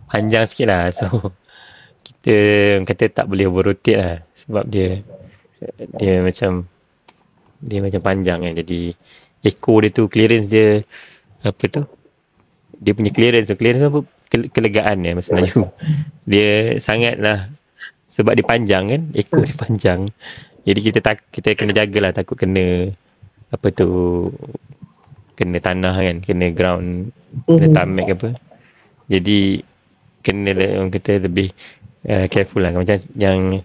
panjang sikit lah. So kita kata tak boleh overrotate lah, sebab dia macam panjang kan. Jadi echo dia tu, clearance dia dia punya clearance apa, kelegaan dia masa Melayu. Dia sangat lah, sebab dia panjang kan, echo dia panjang. Jadi kita kena jagalah, takut kena kena tanah kan, kena ground, kena tarmac apa. Jadi kena orang kata lebih careful lah. Macam yang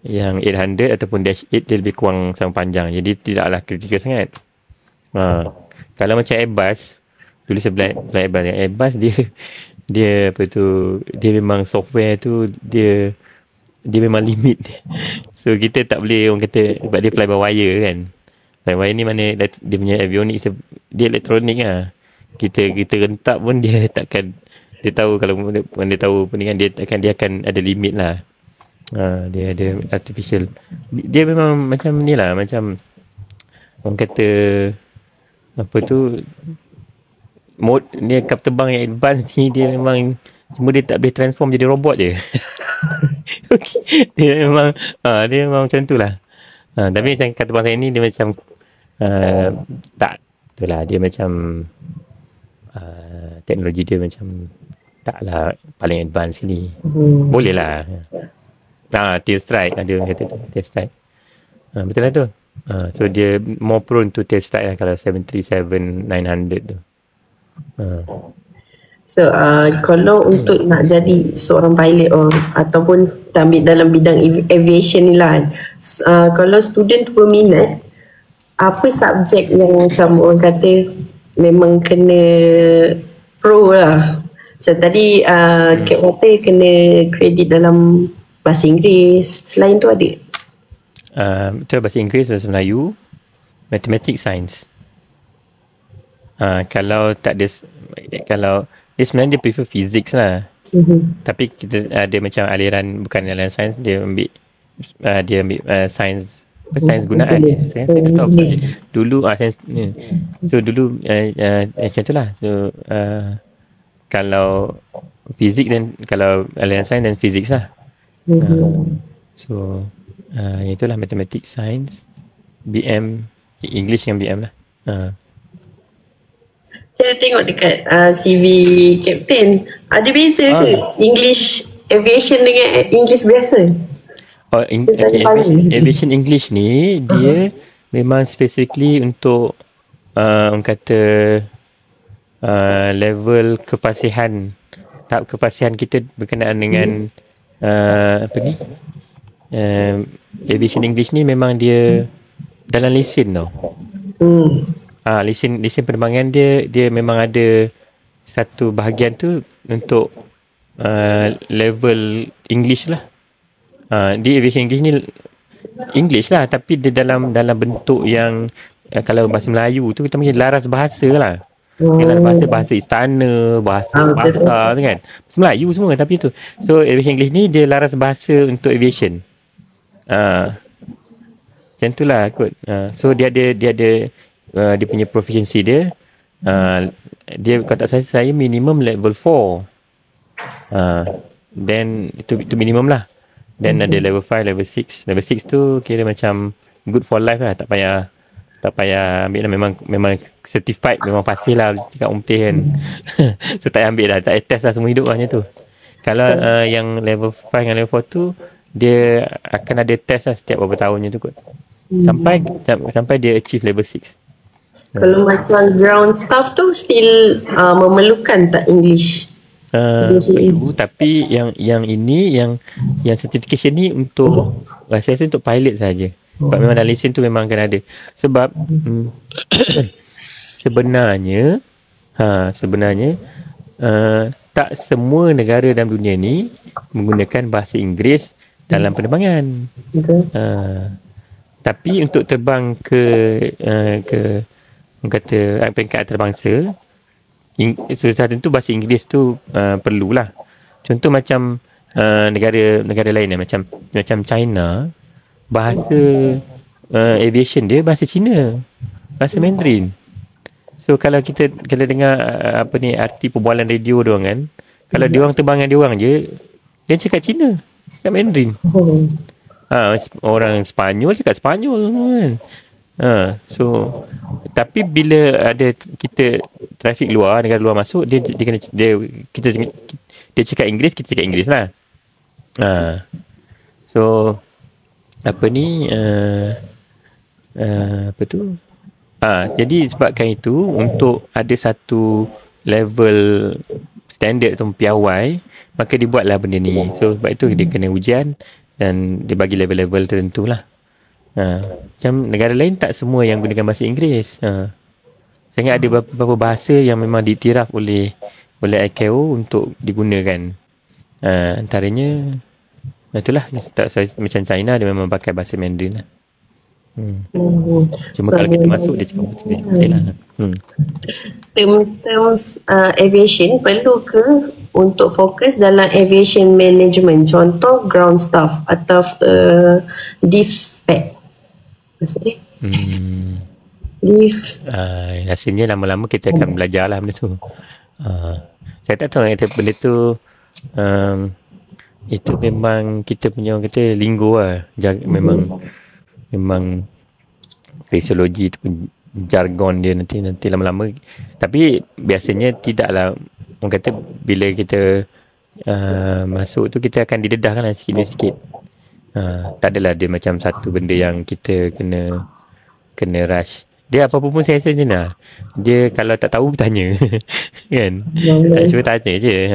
800 ataupun Dash 8 dia lebih kurang sama panjang. Jadi tidaklah kritikal sangat. Kalau macam Airbus, dulu saya fly Airbus, dia dia memang software tu dia memang limit. So kita tak boleh, orang kata, sebab dia fly by wire kan. Fly wire ni mana dia punya avionik, dia elektronik lah. kita rentak pun dia takkan, dia tahu kalau dia tahu apa ni kan, dia akan ada limit lah. Dia ada artificial. Dia memang macam ni lah, macam orang kata apa tu, mode dia kapal terbang yang advance ni, dia memang cuma dia tak boleh transform jadi robot je. Okay. Dia memang macam tu lah. Tapi macam kapal terbang saya ni dia macam tak tu lah, dia macam teknologi dia macam taklah paling advance ni. Boleh lah. Tail strike ada orang kata tu, tail strike. Betul lah tu. So dia more prone to tail strike lah kalau 737-900 tu. So kalau untuk nak jadi seorang pilot ataupun ambil dalam bidang aviation ni lah, kalau student tu berminat, apa subjek yang macam orang kata memang kena pro lah? Macam tadi Kak kata kena kredit dalam bahasa Inggeris, selain tu ada? Betul, bahasa Inggeris, bahasa Melayu, matematik, sains. Kalau tak ada, kalau dia sebenarnya dia prefer physics lah. Tapi kita ada macam aliran, bukan aliran sains, dia ambil sains, sains gunaan. Saya tak tahu dulu sains ni. So dulu macam tu lah. So kalau fizik dan kalau aliran sains dan fizik lah. So itulah matematik, sains, BM, English dengan BM lah. Saya tengok dekat CV Captain, ada beza ke English aviation dengan English biasa? Aviation English ni dia memang specifically untuk orang kata level kefasihan, tahap kefasihan kita berkenaan dengan apa ni, aviation English ni memang dia dalam lesen tau. Lesen penerbangan dia memang ada satu bahagian tu untuk level English lah. Di aviation English ni English lah, tapi dia dalam bentuk yang kalau bahasa Melayu tu kita panggil laras bahasa lah. Bahasa istana, bahasa tu kan. Bahasa Melayu semua tapi tu. So aviation English ni dia laras bahasa untuk aviation. Macam tu lah kot. So dia ada dia punya proficiency dia. Dia kata saya minimum level 4. Then itu minimum lah. Then ada level 5, level 6. Level 6 tu kira macam good for life lah. Tak payah ambil lah. Memang certified, memang fasih lah cakap orang putih kan. So tak payah ambil lah, tak payah test lah semua hidup lah macam tu. Kalau yang level 5 dengan level 4 tu, dia akan ada test lah setiap beberapa tahun macam tu kot. Sampai dia achieve level 6. Kalau macam ground staff tu still memerlukan tak English? Tapi yang ini yang certification ni untuk saya rasa untuk pilot saja. Sebab memang dalam lesen tu memang akan ada. Sebab sebenarnya tak semua negara dalam dunia ni menggunakan bahasa Inggeris dalam penerbangan. Tapi untuk terbang ke kata peringkat antarabangsa, sudah tentu bahasa Inggeris tu perlulah. Contoh macam negara lain macam China, bahasa aviation dia bahasa Cina, bahasa Mandarin. So kalau dengar apa ni arti perbualan radio dia orang kan, kalau dia orang terbang dengan dia orang je, dia cakap Cina, cakap Mandarin. Orang Sepanyol cakap Sepanyol kan. So tapi bila ada kita trafik luar, negara luar masuk, dia cakap Inggeris, kita cakap Inggeris lah. So apa ni apa tu? Jadi sebabkan itu, untuk ada satu level standard atau piawai, maka dibuatlah benda ni. So sebab itu dia kena ujian dan dia bagi level-level tertentu lah. Macam negara lain tak semua yang gunakan bahasa Inggeris. Saya ingat ada beberapa bahasa yang memang diiktiraf oleh ICAO untuk digunakan. Antaranya itulah macam China, dia memang pakai bahasa Mandarin lah. Cuma kalau kita masuk dia cakap betul lah. Terms aviation perlu ke untuk fokus dalam aviation management, contoh ground staff atau div spec maksudnya div rasanya lama-lama kita akan belajar lah benda tu. Saya tak tahu benda tu itu memang kita punya orang kata linggo lah. Memang fisiologi tu pun jargon dia nanti lama-lama. Tapi biasanya tidaklah, orang kata bila kita masuk tu kita akan didedahkan lah sikit-sikit. Tak adalah dia macam satu benda yang kita kena rush. Dia apa-apa pun saya rasa je lah. Dia kalau tak tahu tanya. Kan? Tak cuba tanya je.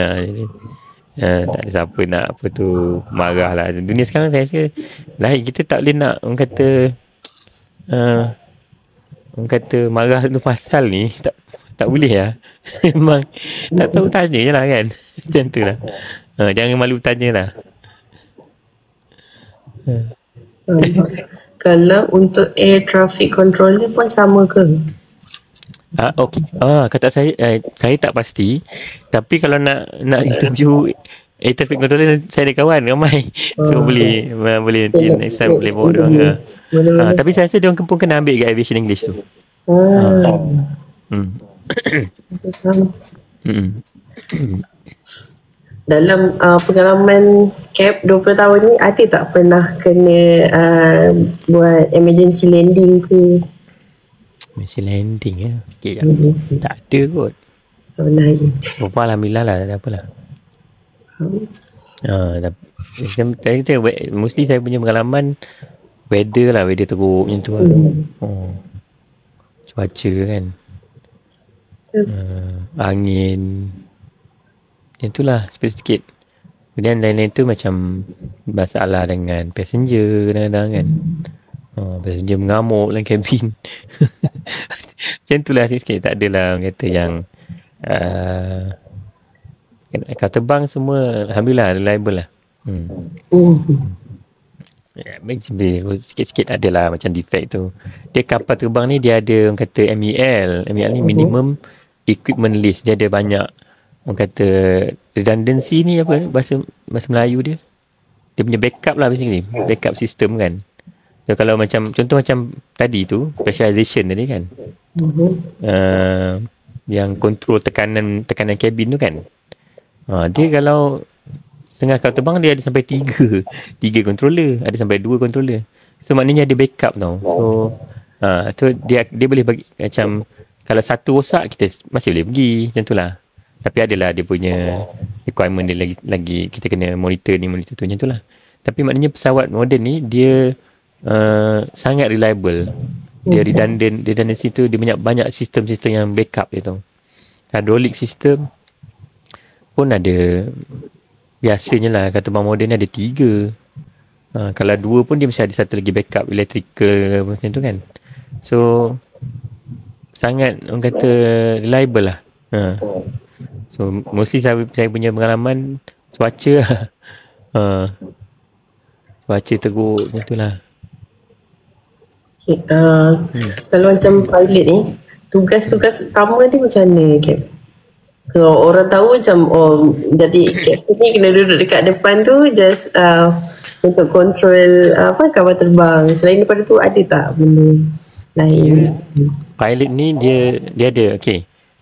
Tak ada siapa nak apa tu marah lah. Dunia sekarang saya rasa lain, kita tak boleh nak orang kata marah tu pasal ni. Tak boleh lah. Memang tak tahu tanya je lah kan. Macam tu lah. Jangan malu tanya lah. Kalau untuk air traffic controller pun sama ke? Okey. Kata saya tak pasti. Tapi kalau nak interview air traffic controller, saya ada kawan ramai. So boleh nanti next time boleh bawa dia. Tapi saya rasa dia orang pun kena ambil kat aviation English tu. Dalam pengalaman CAP 20 tahun ni, ada tak pernah kena buat emergency landing ke? Emergency landing ya? Okay, tak ada kot. Tak pernah je. Alhamdulillah lah, tak apalah. Mostly saya punya pengalaman weather teruk macam tu lah. Cuaca kan, angin macam tu lah sikit-sikit. Kemudian lain-lain tu macam masalah dengan passenger kadang-kadang kan. Passenger mengamuk dalam kabin. Macam tu lah sikit-sikit. Tak adalah orang kata yang kapal terbang semua Alhamdulillah reliable lah. Sikit-sikit adalah macam defect tu. Dia kapal terbang ni dia ada orang kata MEL ni minimum equipment list. Dia ada banyak orang kata redundancy ni apa bahasa Melayu dia punya backup lah basically, backup system kan. So, kalau macam contoh macam tadi tu pressurization tadi kan, yang control tekanan kabin tu kan, dia kalau setengah kapal terbang dia ada sampai 3 controller, ada sampai 2 controller. So maknanya ada backup tau. So dia boleh bagi macam kalau satu rosak kita masih boleh pergi macam tu lah. Tapi adalah dia punya requirement dia lagi kita kena monitor tu macam tu lah. Tapi maknanya pesawat moden ni dia sangat reliable. Dia redundancy tu dia banyak sistem-sistem yang backup dia tu. Hydraulic system pun ada, biasanya lah kata bang moden ni ada 3. Kalau 2 pun dia mesti ada satu lagi backup electrical macam tu kan. So sangat orang kata reliable lah. So mostly saya punya pengalaman cuaca lah. Cuaca teruk macam tu lah. Kalau macam pilot ni, tugas-tugas utama dia macam mana Cap? Kalau orang tahu macam jadi captain ni kena duduk dekat depan tu just untuk control kapal terbang. Selain daripada tu ada tak benda lain? Pilot ni dia ada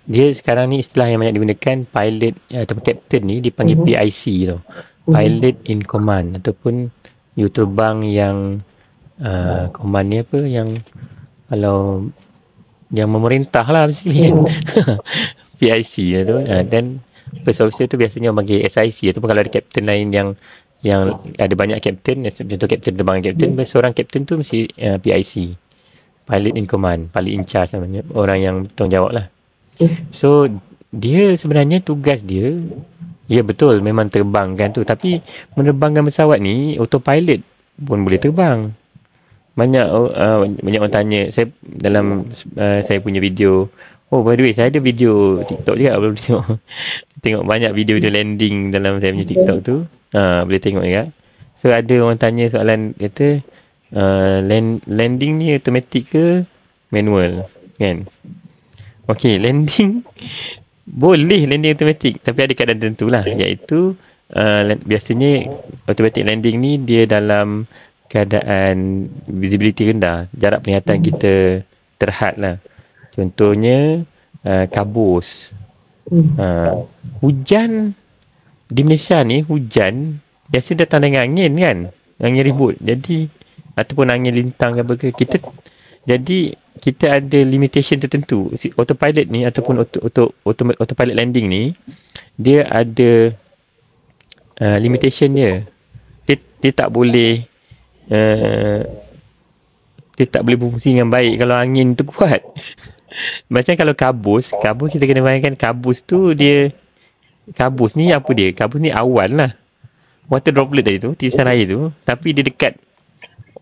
dia sekarang ni istilah yang banyak digunakan pilot atau captain ni dipanggil PIC tau. Pilot in command, ataupun you terbang yang command ni apa yang kalau yang memerintah lah basically kan. PIC tu. Dan first officer tu biasanya orang panggil SIC, ataupun kalau ada captain lain yang ada banyak captain, contoh captain terbang captain, seorang captain tu mesti PIC, pilot in command, pilot in charge namanya, orang yang bertanggungjawab lah. So dia sebenarnya tugas dia, ya betul memang terbang kan tu, tapi menerbangkan pesawat ni autopilot pun boleh terbang. Banyak orang tanya saya dalam saya punya video. By the way, saya ada video TikTok juga, boleh tengok banyak video landing dalam saya punya TikTok tu. Boleh tengok juga. So ada orang tanya soalan, kata landing ni automatic ke manual kan. Okey, landing boleh landing automatic tapi ada keadaan tertentu lah, iaitu biasanya automatic landing ni dia dalam keadaan visibility rendah, jarak penglihatan kita terhad lah. Contohnya kabus, hujan di Malaysia ni, hujan biasa datang dengan angin kan, angin ribut, jadi ataupun angin lintang ke apa ke, jadi kita ada limitation tertentu. Autopilot ni ataupun autopilot landing ni dia ada limitation dia. Dia tak boleh dia tak boleh berfungsi dengan baik kalau angin tu kuat. Macam kalau kabus kita kena bayangkan kabus ni apa dia? Kabus ni awan lah. Water droplet tadi tu, titisan air tu, tapi dia dekat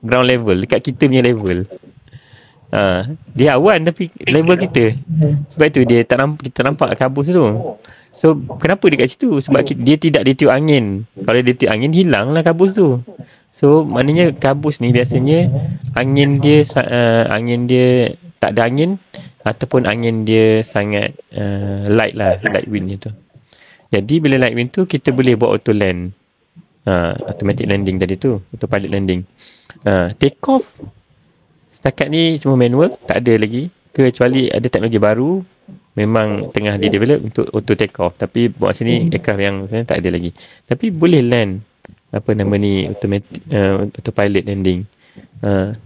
ground level, dekat kita punya level. Dia awan tapi level kita. Sebab tu kita nampak kabus tu. So kenapa dekat situ? Sebab dia tidak ditiup angin. Kalau dia ditiup angin, hilanglah kabus tu. So maknanya kabus ni biasanya angin dia tak ada angin, ataupun angin dia sangat light lah, light wind tu. Jadi bila light wind tu kita boleh buat auto land, automatic landing tadi tu, autopilot landing. Take off setakat ni semua manual, tak ada lagi, kecuali ada teknologi baru memang tengah di-develop untuk auto take off, tapi buat sini aircraft yang sebenarnya tak ada lagi. Tapi boleh land autopilot landing.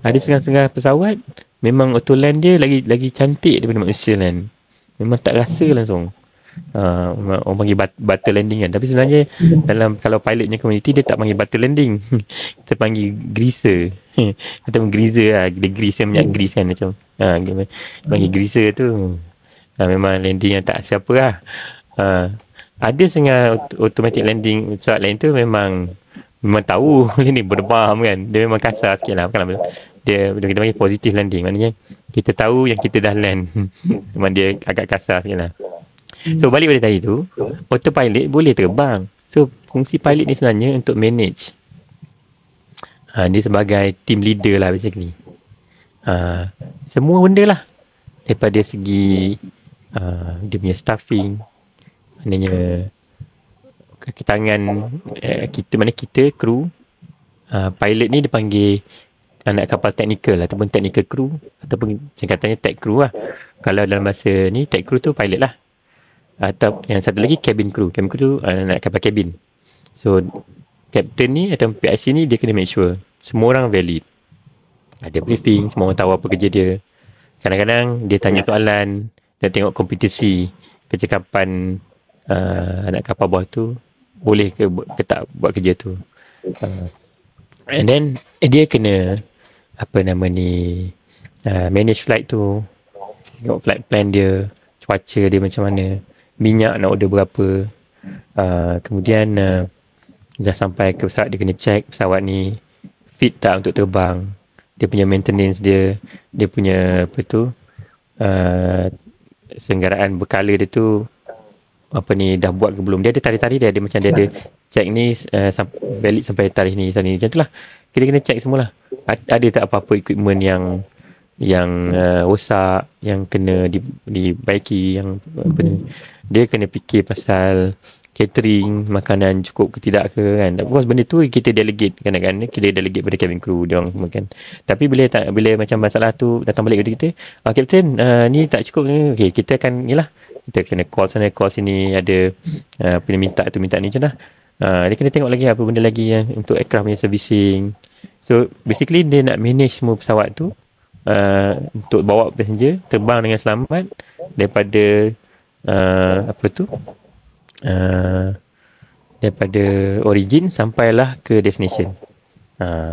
Ada setengah-setengah pesawat memang auto land dia lagi cantik daripada manusia land. Memang tak rasa langsung. Orang panggil butter landing kan, tapi sebenarnya kalau pilotnya community dia tak panggil butter landing. Kita panggil greaser. Ataupun greaser lah, dia grease yang minyak grease kan, macam panggil greaser tu. Memang landing yang tak siapa lah. Ada setengah automatic landing pesawat lain tu memang tahu ni berdebam kan, dia memang kasar sikit lah, bukanlah dia kita panggil positive landing, maknanya kita tahu yang kita dah land. Memang dia agak kasar sikit lah. So balik pada tadi tu, autopilot boleh terbang. So fungsi pilot ni sebenarnya untuk manage, dia sebagai team leader lah basically. Semua benda lah, daripada segi dia punya staffing, maknanya kaki tangan kita kru. Pilot ni dipanggil anak kapal teknikal ataupun technical crew, ataupun singkatannya tech crew lah. Kalau dalam bahasa ni tech crew tu pilot lah. Atau yang satu lagi cabin crew. Cabin crew tu anak kapal cabin. So captain ni atau PIC ni dia kena make sure semua orang valid, ada briefing, semua orang tahu apa kerja dia. Kadang-kadang dia tanya soalan dan tengok kompetensi kecekapan anak kapal bawah tu, boleh ke tak buat kerja tu. And then dia kena manage flight tu, tengok flight plan dia, cuaca dia macam mana, minyak nak order berapa. Kemudian dah sampai ke pesawat, dia kena check pesawat ni fit tak untuk terbang, dia punya maintenance dia punya senggaraan berkala dia tu dah buat ke belum. Dia ada tarikh-tarikh dia ada macam dia ada check ni valid sampai tarikh ni macam tu lah. Kita kena check semualah. Ada tak apa-apa equipment yang rosak, yang kena dibaiki, yang dia kena fikir pasal catering, makanan cukup ke tidak ke kan. Of course benda tu kita delegate, kadang-kadang kita delegate pada cabin crew dia orang semua kan. Tapi bila macam masalah tu datang balik kepada kita, Captain ni tak cukup ni, okey kita akan kita kena call sana call sini, ada punya minta tu minta ni macam dah. Dia kena tengok lagi apa benda lagi yang untuk aircraft punya servicing. So basically dia nak manage semua pesawat tu untuk bawa passenger terbang dengan selamat daripada daripada origin sampailah ke destination,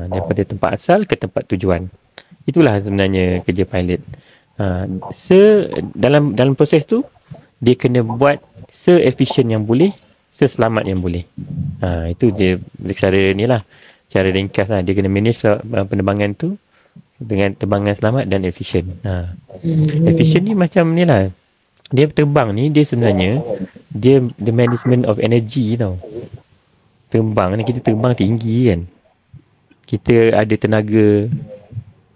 daripada tempat asal ke tempat tujuan. Itulah sebenarnya kerja pilot. Dalam proses tu dia kena buat se-efficient yang boleh, seselamat yang boleh. Itu dia cara ni lah, cara ringkas lah. Dia kena manage penerbangan tu dengan terbangan selamat dan efisien. Efisien ni macam ni lah. Dia terbang ni, dia sebenarnya the management of energy tau. Terbang ni, kita terbang tinggi kan. kita ada tenaga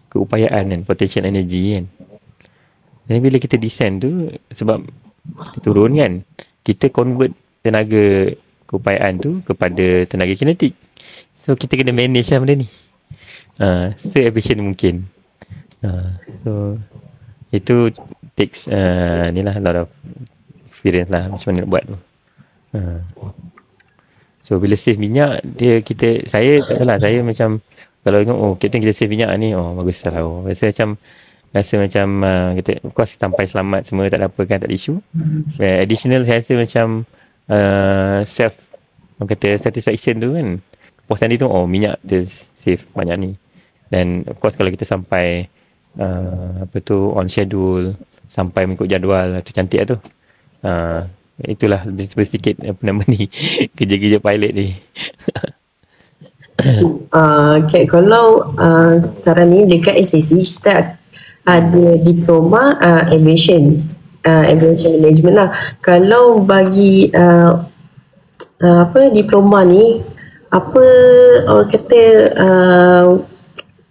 keupayaan kan, potential energy kan. Dan bila kita descend tu, sebab kita turun kan, kita convert tenaga keupayaan tu kepada tenaga kinetik. So kita kena manage lah benda ni, se-efficient mungkin. So itu takes ni lah, a lot of experience lah macam mana nak buat tu. So bila save minyak, saya tak salah, saya macam kalau tengok Captain kita save minyak ni, bagus lah. Rasa macam kita of course sampai selamat semua, tak ada apa kan, tak ada isu. Additional saya rasa macam self, orang kata satisfaction tu kan, kepuasan dia tu, minyak dia save banyak ni. Dan of course kalau kita sampai on schedule, sampai mengikut jadual, tu cantik lah tu. Itulah lebih sedikit apa nama ni kerja-kerja pilot ni. Okay, kalau sekarang ni dekat SAC kita ada diploma aviation management lah. Kalau bagi diploma ni, apa orang kata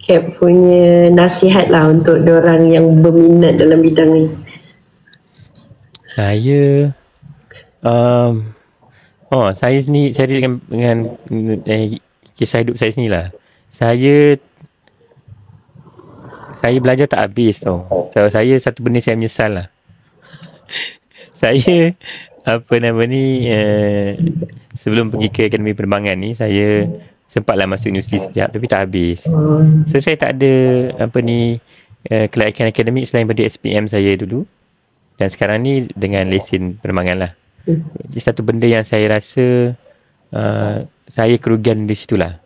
Cap punya nasihat lah untuk diorang yang berminat dalam bidang ni? Saya saya sendiri, saya dengan kisah hidup saya sendiri lah. Saya belajar tak habis tau. So, saya satu benda saya menyesal lah. Saya sebelum pergi ke Akademi Penerbangan ni, saya sempatlah masuk universiti sekejap tapi tak habis. So saya tak ada kelayakan akademik selain pada SPM saya dulu. Dan sekarang ni dengan lesen penerbangan lah. Jadi satu benda yang saya rasa saya kerugian di situlah.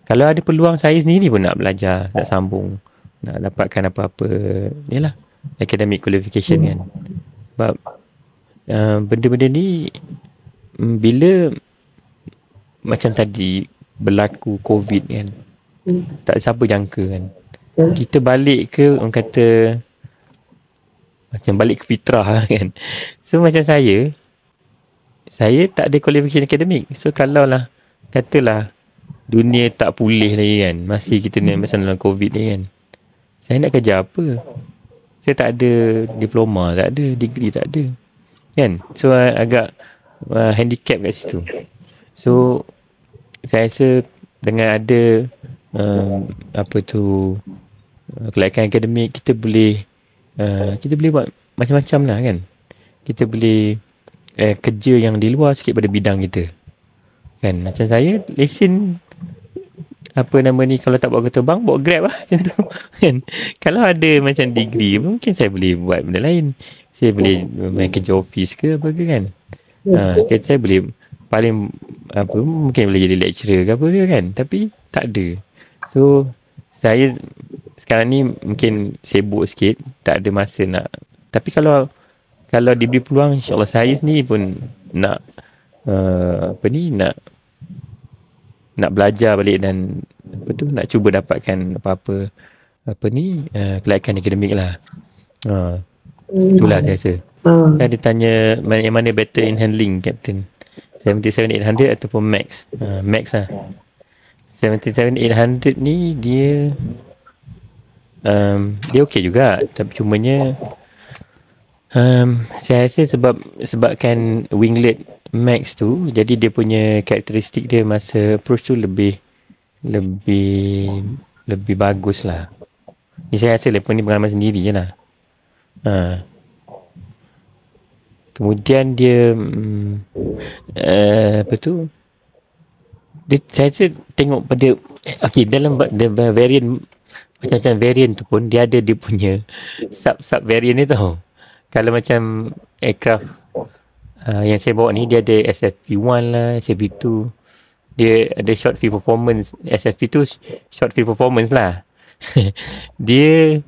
Kalau ada peluang, saya sendiri pun nak belajar, nak sambung, nak dapatkan apa-apa ni lah, academic qualification kan. Sebab benda-benda ni bila macam tadi berlaku COVID kan, tak siapa jangka kan. Kita balik ke, orang kata macam balik ke fitrah kan. So macam saya tak ada qualification akademik. So kalau lah katalah dunia tak pulih lagi kan, masih kita ni macam dalam COVID ni kan, saya nak kerja apa? Saya tak ada diploma, tak ada degree, tak ada kan. So agak handicap kat situ. So saya rasa dengan ada kelayakan akademik, kita boleh buat macam-macam lah kan. Kita boleh kerja yang di luar sikit pada bidang kita kan. Macam saya lesen kalau tak buat kereta bang, bawa Grab lah macam tu kan. Kalau ada macam degree, mungkin saya boleh buat benda lain. Saya boleh main kerja office ke apa ke kan. Saya boleh paling mungkin boleh jadi lecturer ke apa ke kan. Tapi tak ada. So saya sekarang ni mungkin sibuk sikit, tak ada masa nak. Tapi kalau diberi peluang, insyaAllah saya sendiri pun nak nak belajar balik dan nak cuba dapatkan kelayakan akademik lah. Itulah saya rasa. Saya ada tanya yang mana better in handling, Captain, 77-800 ataupun Max. Max lah. 77-800 ni dia okey juga, tapi cumanya saya rasa sebabkan winglet Max tu, jadi dia punya karakteristik dia masa approach tu lebih bagus lah. Ni saya rasa lepas ni pengalaman sendiri je lah. Kemudian dia saya rasa tengok pada dalam variant, macam variant tu pun dia ada dia punya sub variant ni tau. Kalau macam aircraft yang saya bawa ni, dia ada SFP1 lah, SFP2. Dia ada short field performance. SFP2 short field performance lah. Dia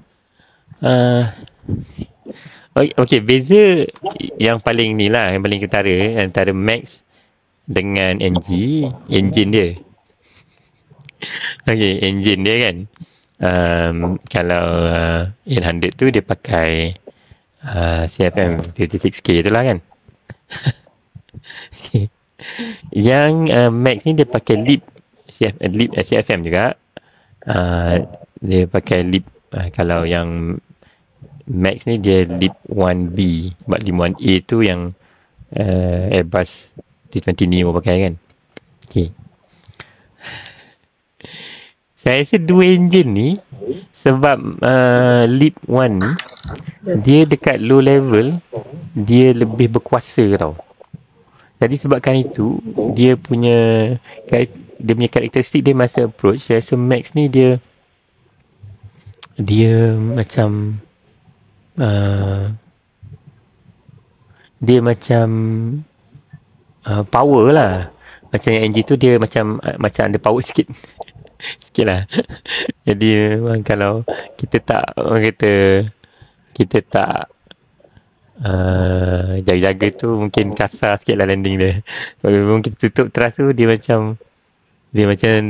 beza yang paling ni lah, yang paling ketara antara Max dengan NG, engine dia. Engine dia kan. Kalau 800 tu dia pakai CFM 36K tu lah kan. Yang Max ni dia pakai LEAP CFM juga. Dia pakai lip, kalau yang Max ni dia lip 1B, sebab lip 1A tu yang Airbus A320neo pakai kan. Okay. Saya rasa dua enjin ni, sebab lip 1 ni dia dekat low level dia lebih berkuasa tau. Jadi sebabkan itu dia punya karakteristik dia masa approach, saya rasa Max ni dia macam dia macam power lah. Macam yang NG tu dia macam ada power sikit. Sikit lah. Jadi memang kalau kita tak, orang kata, kita tak jaga-jaga tu mungkin kasar sikit lah landing dia. Sebab memang kita tutup teras tu dia macam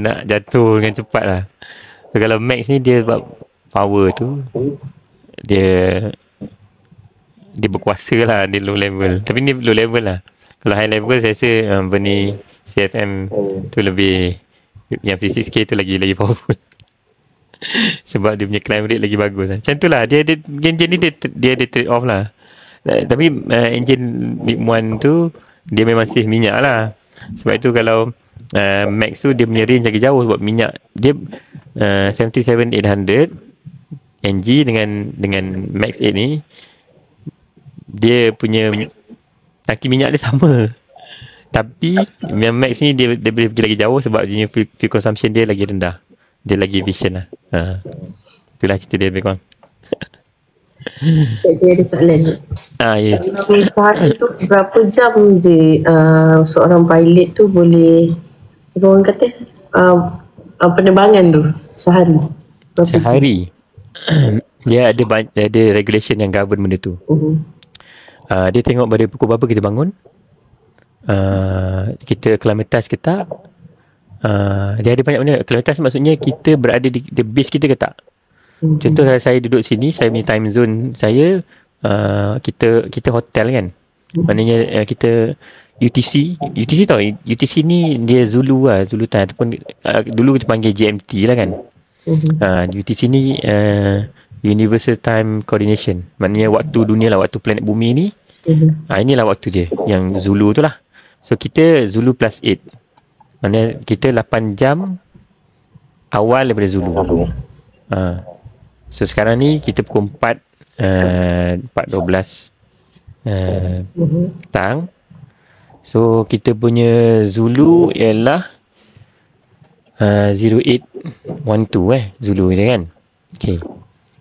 nak jatuh dengan cepat lah. So kalau Max ni dia sebab power tu dia berkuasa lah di low level. Tapi ni low level lah. Kalau high level saya rasa Bernie CFM tu lebih, yang P6K tu lagi powerful. Sebab dia punya climb rate lagi bagus lah. Macam tu lah. Engine ni dia ada trade off lah. Tapi engine Lip 1 tu dia memang save minyak lah. Sebab itu kalau Max tu dia punya range lagi jauh sebab minyak dia 77800 NG dengan Max 8 ni dia punya tangki minyak dia sama. Tapi yang Max ni dia boleh pergi lagi jauh sebab dia fuel consumption dia lagi rendah. Dia lagi efficient lah. Itulah cerita dia lebih kurang. Saya ada soalan ni. Ya. Sehari tu berapa jam je seorang pilot tu boleh, orang kata penerbangan tu sehari? Berapa Sehari? Dia ada regulation yang govern benda tu. Dia tengok pada pukul berapa kita bangun, kita kilometres ke tak. Dia ada banyak benda. Kilometres maksudnya kita berada di base kita ke tak. Contoh kalau saya duduk sini, saya punya time zone saya, kita hotel kan. Maknanya kita UTC tau. UTC ni dia Zulu lah, Zulu time ataupun dulu kita panggil GMT lah kan. UTC ni Universal Time Coordination. Maknanya waktu dunia lah, waktu planet bumi ni. Inilah waktu dia, yang Zulu tu lah. So kita Zulu plus 8. Maknanya kita 8 jam awal daripada Zulu. So sekarang ni kita pukul 4.12 petang. So kita punya Zulu ialah 0812 Zulu dia kan. Okay.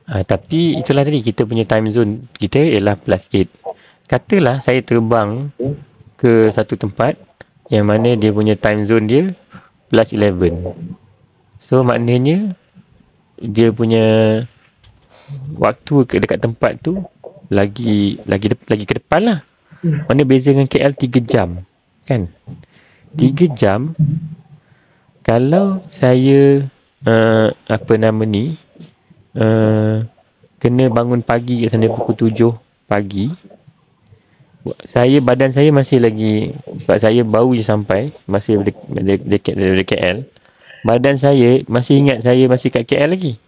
Tapi itulah tadi kita punya time zone kita ialah plus 8. Katalah saya terbang ke satu tempat yang mana dia punya time zone dia plus 11. So maknanya dia punya waktu dekat tempat tu lagi ke depan lah. Mana beza dengan KL 3 jam kan. 3 jam kalau saya kena bangun pagi kat sana pukul 7 pagi, badan saya masih lagi, sebab saya baru je sampai, masih dekat KL, badan saya masih ingat saya masih kat KL lagi.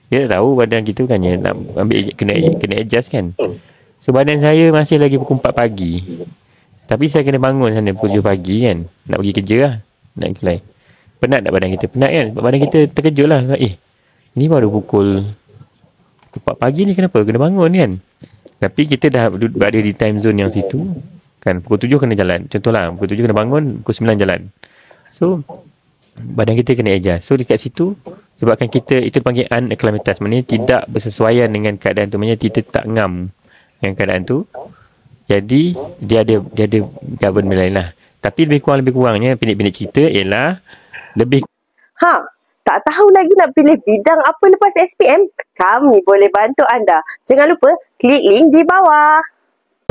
Dia tak tahu badan kita kan nak ambil kena adjust kan. So badan saya masih lagi pukul 4 pagi. Tapi saya kena bangun sana pukul 7 pagi kan. Nak pergi kerja lah. Nak kelai. Penat tak badan kita? Penat kan? Sebab badan kita terkejut lah. Ini baru pukul 4 pagi ni kenapa? Kena bangun kan? Tapi kita dah berada di time zone yang situ. Kan pukul 7 kena jalan. Contohlah pukul 7 kena bangun, pukul 9 jalan. So badan kita kena adjust. So dekat situ, sebabkan kita itu panggil unacclimatized, maknanya tidak bersesuaian dengan keadaan tu, maknanya kita tak ngam dengan keadaan tu. Jadi dia ada government lain lah. Tapi lebih kurangnya pendek-pendek cerita ialah lebih tak tahu lagi nak pilih bidang apa lepas SPM? Kami boleh bantu anda. Jangan lupa klik link di bawah.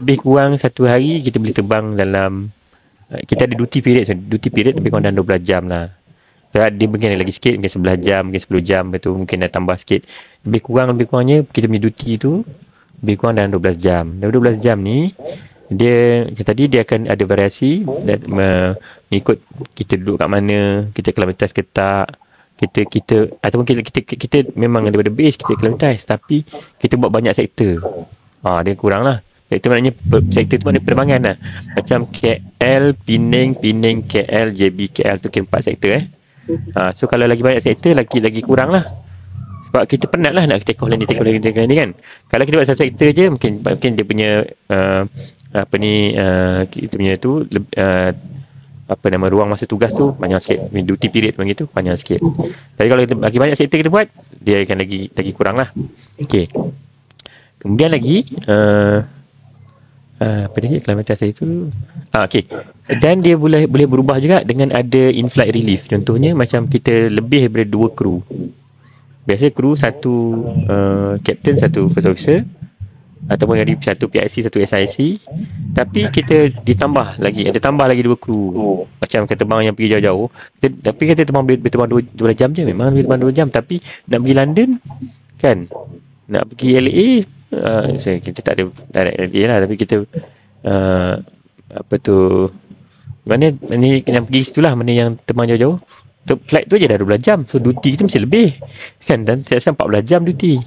Lebih kurang satu hari kita boleh terbang dalam, kita ada duty period lebih kurang dalam 12 jam lah. Dia mungkin lagi sikit, mungkin 11 jam, mungkin 10 jam, betul, mungkin dah tambah sikit. Lebih kurangnya kita punya duty tu lebih kurang dalam 12 jam. Dalam 12 jam ni dia akan ada variasi dan mengikut kita duduk kat mana, kita kilometres ke tak. kita ataupun kita memang daripada base kita acclimatize, tapi kita buat banyak sektor. Dia kurang lah. Sektor maknanya sektor tu maknanya penerbangan lah. Macam KL, Penang, KL, JB, KL tu kira 4 sektor So kalau lagi banyak sektor lagi kurang lah. Sebab kita penat lah nak take off ni kan. Kalau kita buat satu sektor je, mungkin dia punya kita punya tu ruang masa tugas tu panjang sikit. Duty period panggil tu panjang sikit. Tapi kalau lagi banyak sektor kita buat, dia akan lagi kurang lah. Okey. Kemudian lagi apa lagi aklimatasi saya tu? Okey. Dan dia boleh berubah juga dengan ada in-flight relief. Contohnya macam kita lebih daripada 2 kru. Biasa kru satu captain, satu first officer, ataupun dari satu PIC, satu SIC. Tapi kita ditambah lagi, ada tambah lagi 2 kru. Macam kita terbang yang pergi jauh-jauh. Tapi kita terbang 12 jam je. Memang boleh terbang 2 jam. Tapi nak pergi London kan, nak pergi LA, kita tak ada direct LA lah. Tapi kita mana ni yang pergi situ lah, mana yang terbang jauh-jauh. Flight tu je dah 12 jam. So duty kita mesti lebih kan. Dan saya rasa 14 jam duty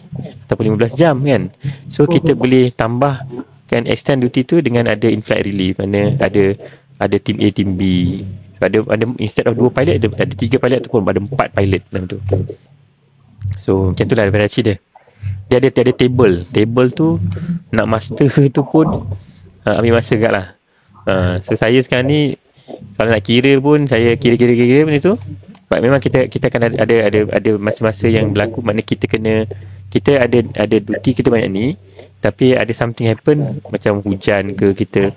ataupun 15 jam kan. So kita boleh tambahkan extend duty tu dengan ada in-flight relief. Mana ada team A, team B. So, ada instead of 2 pilot, ada 3 pilot ataupun ada 4 pilot dalam tu. So macam tu lah variasi dia. Dia ada table. Table tu nak master tu pun ambil masa agak lah. So saya sekarang ni kalau nak kira pun saya kira benda tu. Sebab memang kita akan ada masa-masa yang berlaku, makna kita ada duty kita banyak ni, tapi ada something happen macam hujan ke, kita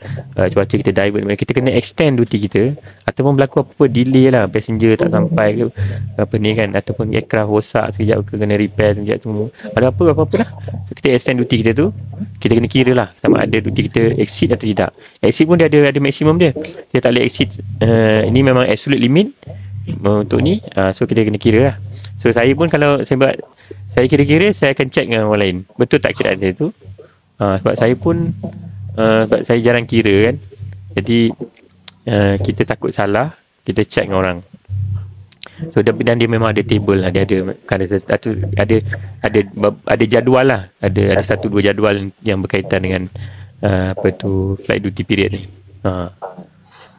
cuaca kita divert, kita kena extend duty kita, ataupun berlaku apa-apa delay lah, passenger tak sampai ke apa ni kan, ataupun aircraft rosak sekejap ke, kena repair sekejap semua, ada apa-apa lah. So kita extend duty kita tu, kita kena kira lah sama ada duty kita exceed atau tidak. Exceed pun dia ada maksimum dia tak boleh exceed. Ini memang absolute limit untuk ni. So kita kena kira lah. So saya pun kalau saya kira-kira, saya akan check dengan orang lain betul tak kiraan saya tu. Sebab saya pun sebab saya jarang kira kan, jadi kita takut salah, kita check dengan orang. So dan dia memang ada table lah, dia ada jadual lah, ada 1-2 jadual yang berkaitan dengan flight duty period ni.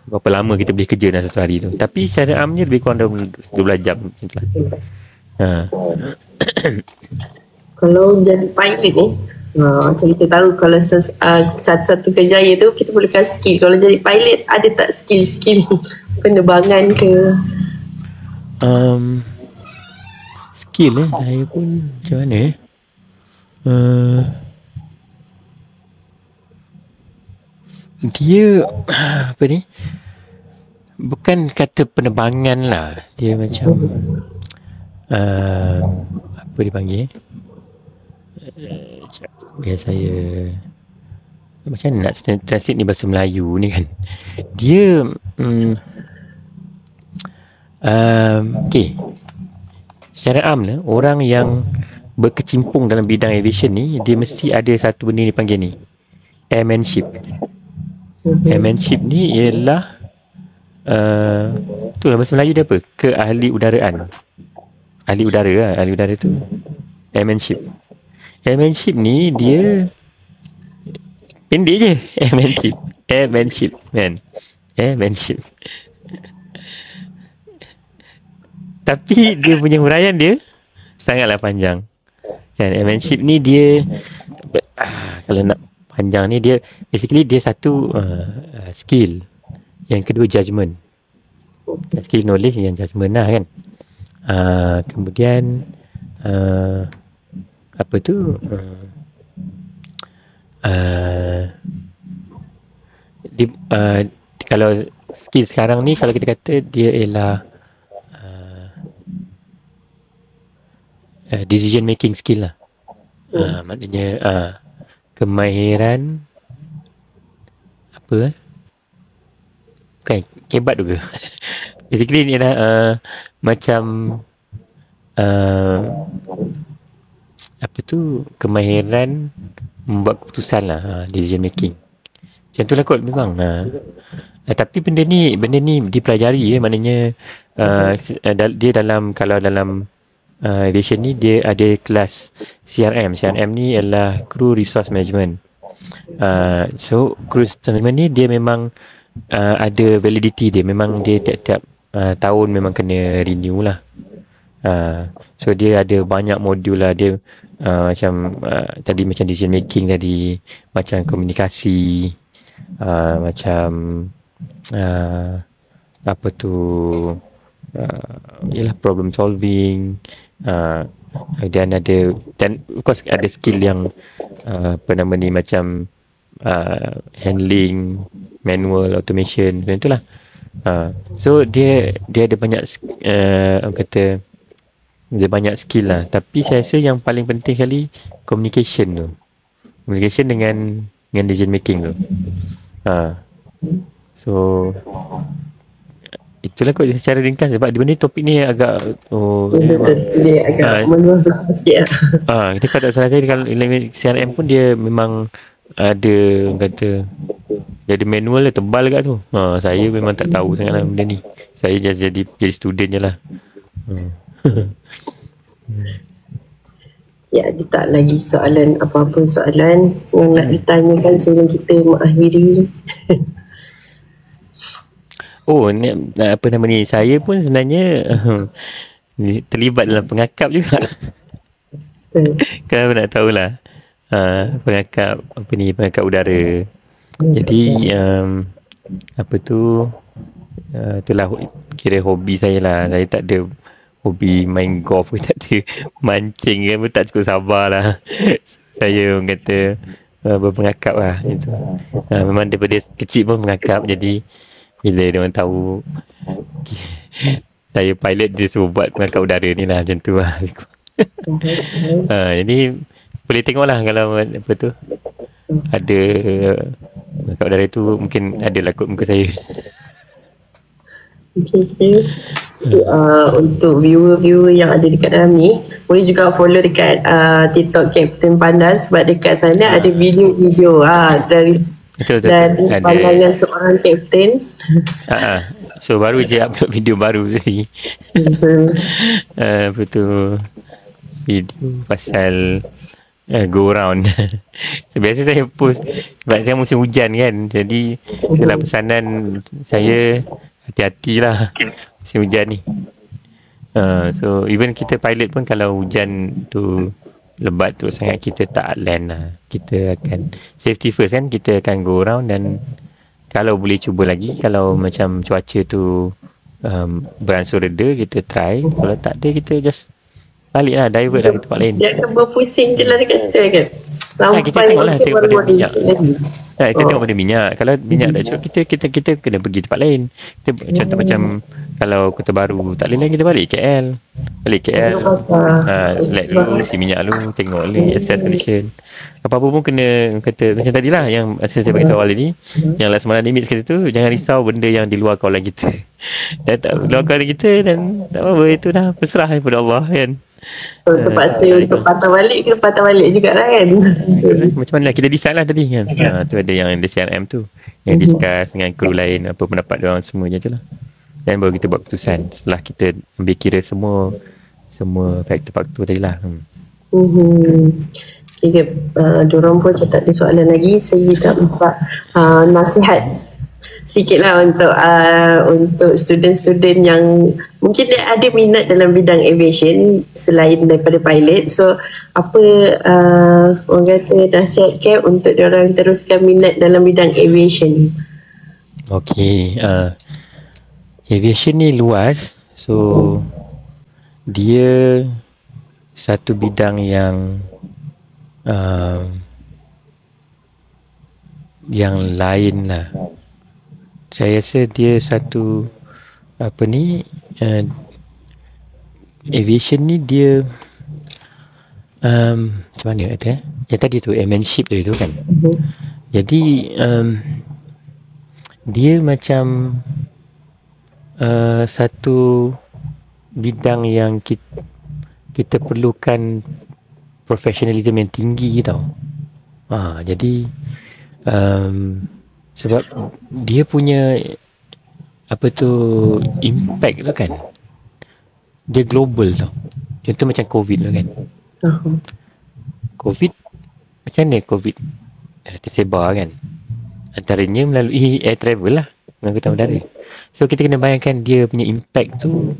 Berapa lama kita boleh kerja dalam satu hari tu. Tapi secara amnya lebih kurang dalam 12 jam macam tu lah. Kalau jadi pilot ni, macam kita tahu kalau satu kerjaya tu kita perlukan skill. Kalau jadi pilot, ada tak skill penerbangan ke? Skill saya pun macam mana dia apa ni, bukan kata penerbangan lah, dia macam apa dipanggil biar saya macam nak translate ni bahasa Melayu ni kan, dia okay, secara am lah, orang yang berkecimpung dalam bidang aviation ni, dia mesti ada satu benda ni panggil ni airmanship. Airmanship ni ialah itulah bahasa Melayu dia apa? Keahli udaraan. Ahli udara lah. Ahli udara tu airmanship. Airmanship ni dia pendek je. Airmanship man. Airmanship. Tapi dia punya huraian dia sangatlah panjang. Kan, airmanship ni dia kalau nak panjang ni, dia basically dia satu skill, yang kedua judgement. Skill knowledge yang judgement lah kan. Kemudian apa tu kalau skill sekarang ni, kalau kita kata dia ialah decision making skill lah. Maknanya kemahiran apa bukan kebat juga. Basically ni adalah macam apa tu, kemahiran membuat keputusan lah, decision making. Macam tu lah kot memang. Tapi benda ni dipelajari maknanya dia dalam, kalau dalam aviation ni dia ada kelas CRM. CRM ni ialah Crew Resource Management. So Crew Resource Management ni dia memang ada validity dia. Memang dia tiap-tiap tahun memang kena renew lah. So dia ada banyak modul lah. Dia macam tadi macam decision making tadi, macam komunikasi, macam apa tu, ialah problem solving, dan ada, dan of course ada skill yang apa nama ni, macam handling, manual, automation, macam itulah. So dia ada banyak orang kata dia banyak skill lah. Tapi saya rasa yang paling penting sekali communication tu. Communication dengan decision making tu. So itulah kot secara ringkas, sebab benda ni, topik ni agak dia agak menurut besar sikit lah. Kita kalau tak salah saya, kalau CRM pun dia memang ada, orang kata dia ada manual dia tebal kat tu. Saya memang tak tahu sangat lah benda ni. Saya just jadi student je lah. Ya, ada tak lagi soalan, apa-apa soalan yang nak ditanyakan sebelum kita mengakhiri? Ni, apa nama ni, saya pun sebenarnya terlibat dalam pengakap juga. Kalau nak tahulah, pengakap apa ni, pengakap udara. Jadi apa tu, itulah kira hobi saya lah. Saya tak ada hobi main golf pun, tak ada mancing kan pun, tak cukup sabar lah. Saya orang kata berpengakap lah itu. Memang daripada kecil pun pengakap. Jadi bila dia orang tahu saya pilot, dia suruh buat pengakap udara ni lah, macam tu lah. Jadi boleh tengok lah kalau apa tu, ada pengakap udara tu, mungkin ada lah kot muka saya. Okay. Untuk viewer-viewer yang ada dekat dalam ni, boleh juga follow dekat TikTok Captain Pandas, sebab dekat sana ada video-video dari pandangan seorang Captain. So baru je upload video baru tadi. Apa tu, video pasal go round. So, biasa saya post sebab saya musim hujan kan, jadi itulah pesanan saya, hati-hatilah musim hujan ni. So even kita pilot pun, kalau hujan tu lebat tu sangat, kita tak land lah. Kita akan safety first kan, kita akan go around, dan kalau boleh cuba lagi, kalau macam cuaca tu beransur reda, kita try. Kalau tak ada, kita just balik lah, divert lah ke tempat lain. Dia akan berfusing je lah dekat situ kan, sampai kita tengok lah, tengok pada minyak. lagi. Kita tengok pada minyak. Kalau minyak tak cukup, kita kena pergi tempat lain. Kita contoh macam kalau Kota Baru tak boleh, kita balik KL. Select dulu, isi minyak dulu, tengok lagi assess condition. Apa-apa pun kena, kata macam tadilah yang saya bagi tahu awal ni, yang last malam limit sekali tu, jangan risau benda yang di luar kawalan kita. Dan tak luar kawalan kita, dan tak apa-apa, itu dah berserah daripada Allah kan. Terpaksa untuk patah balik, kena patah balik jugalah kan. Macam mana kita decide lah tadi kan. Tu ada yang ada CRM tu, yang discuss dengan kru lain, apa pendapat dia orang, semua je lah. Dan baru kita buat keputusan setelah kita ambil kira semua faktor-faktor tadi lah. Okay, diorang pun macam tak ada soalan lagi. Saya tak dapat nasihat sikit lah untuk student-student yang mungkin dia ada minat dalam bidang aviation selain daripada pilot. So apa orang kata nasihat Cap untuk diorang teruskan minat dalam bidang aviation? Okay, aviation ni luas. So dia satu bidang yang lain lah. Saya rasa dia satu apa ni, aviation ni dia macam mana kata yang tadi tu, airmanship tu kan. Jadi dia macam satu bidang yang kita perlukan professionalism yang tinggi tau. Jadi sebab dia punya apa tu, impact tu kan, dia global tau. Contoh macam COVID tu kan. COVID, macam mana COVID tersebar kan? Antaranya melalui air travel lah, pengangkutan udara. So kita kena bayangkan dia punya impact tu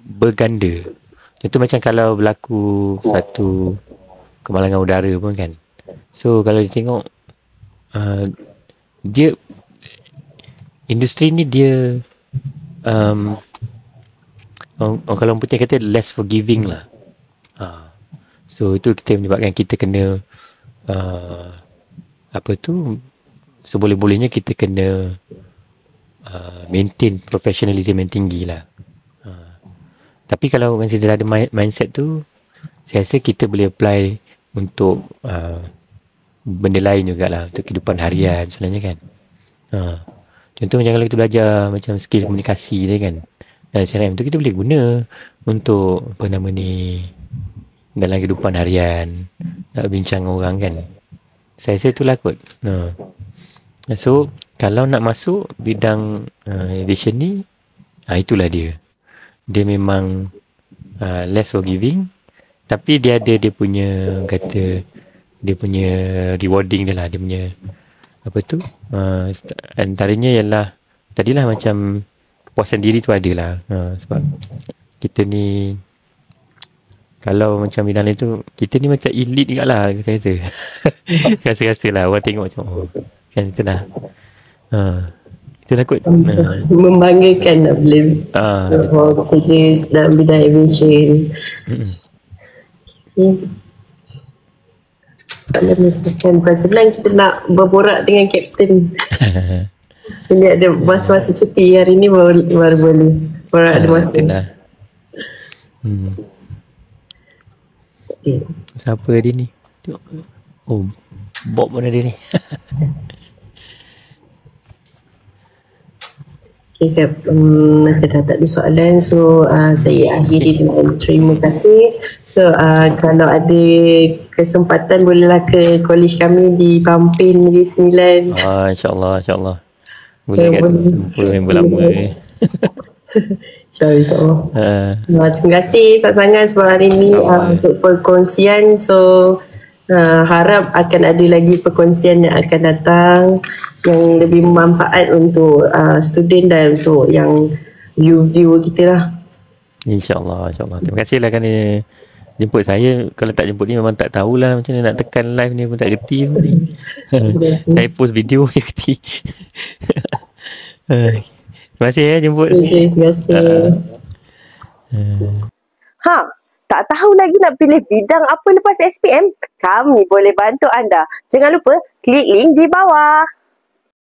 berganda. Contoh macam kalau berlaku satu kemalangan udara pun kan. So kalau dia tengok dia, industri ni dia kalau orang putih kata less forgiving lah. So itu kita menyebabkan kita kena apa tu, seboleh-bolehnya kita kena maintain professionalism yang tinggi lah. Tapi kalau orang sudah ada mindset tu, saya rasa kita boleh apply untuk benda lain jugalah, untuk kehidupan harian sebenarnya kan. Contoh macam kalau kita belajar macam skill komunikasi dia kan, dan CRM tu kita boleh guna untuk apa nama ni, dalam kehidupan harian, nak bincang orang kan. Saya rasa itulah kot. So kalau nak masuk bidang aviation ni, itulah dia. Dia memang less forgiving, tapi dia ada dia punya, kata dia punya rewarding dia lah, dia punya apa tu, antaranya ialah tadilah macam kepuasan diri tu ada lah. Sebab kita ni, kalau macam bidang lain tu, kita ni macam elite juga lah, saya rasa. Rasa-rasa lah orang tengok macam kan, itulah. Itulah kot. Membanggakan nak boleh kerja dalam bidang aviation. Bukan senang kita nak berborak dengan kapten. Ini ada masa-masa cuti, hari ni baru boleh borak, ada masa. Siapa dia ni? Bob mana dia ni? Okay, macam dah tak ada soalan, so saya akhiri dengan terima kasih. So kalau ada kesempatan bolehlah ke college kami di Tampin Negeri Sembilan. InsyaAllah boleh kan, boleh member lama ni. InsyaAllah. Terima kasih sangat-sangat sebab hari ni untuk perkongsian. So harap akan ada lagi perkongsian yang akan datang yang lebih bermanfaat untuk student dan untuk yang view kita lah. InsyaAllah. Terima kasih lah kerana jemput saya. Kalau tak jemput ni memang tak tahulah macam mana nak tekan live ni pun tak kerti pun ni. Saya post video je kerti. Terima kasih jemput. Terima kasih. Tak tahu lagi nak pilih bidang apa lepas SPM? Kami boleh bantu anda. Jangan lupa klik link di bawah.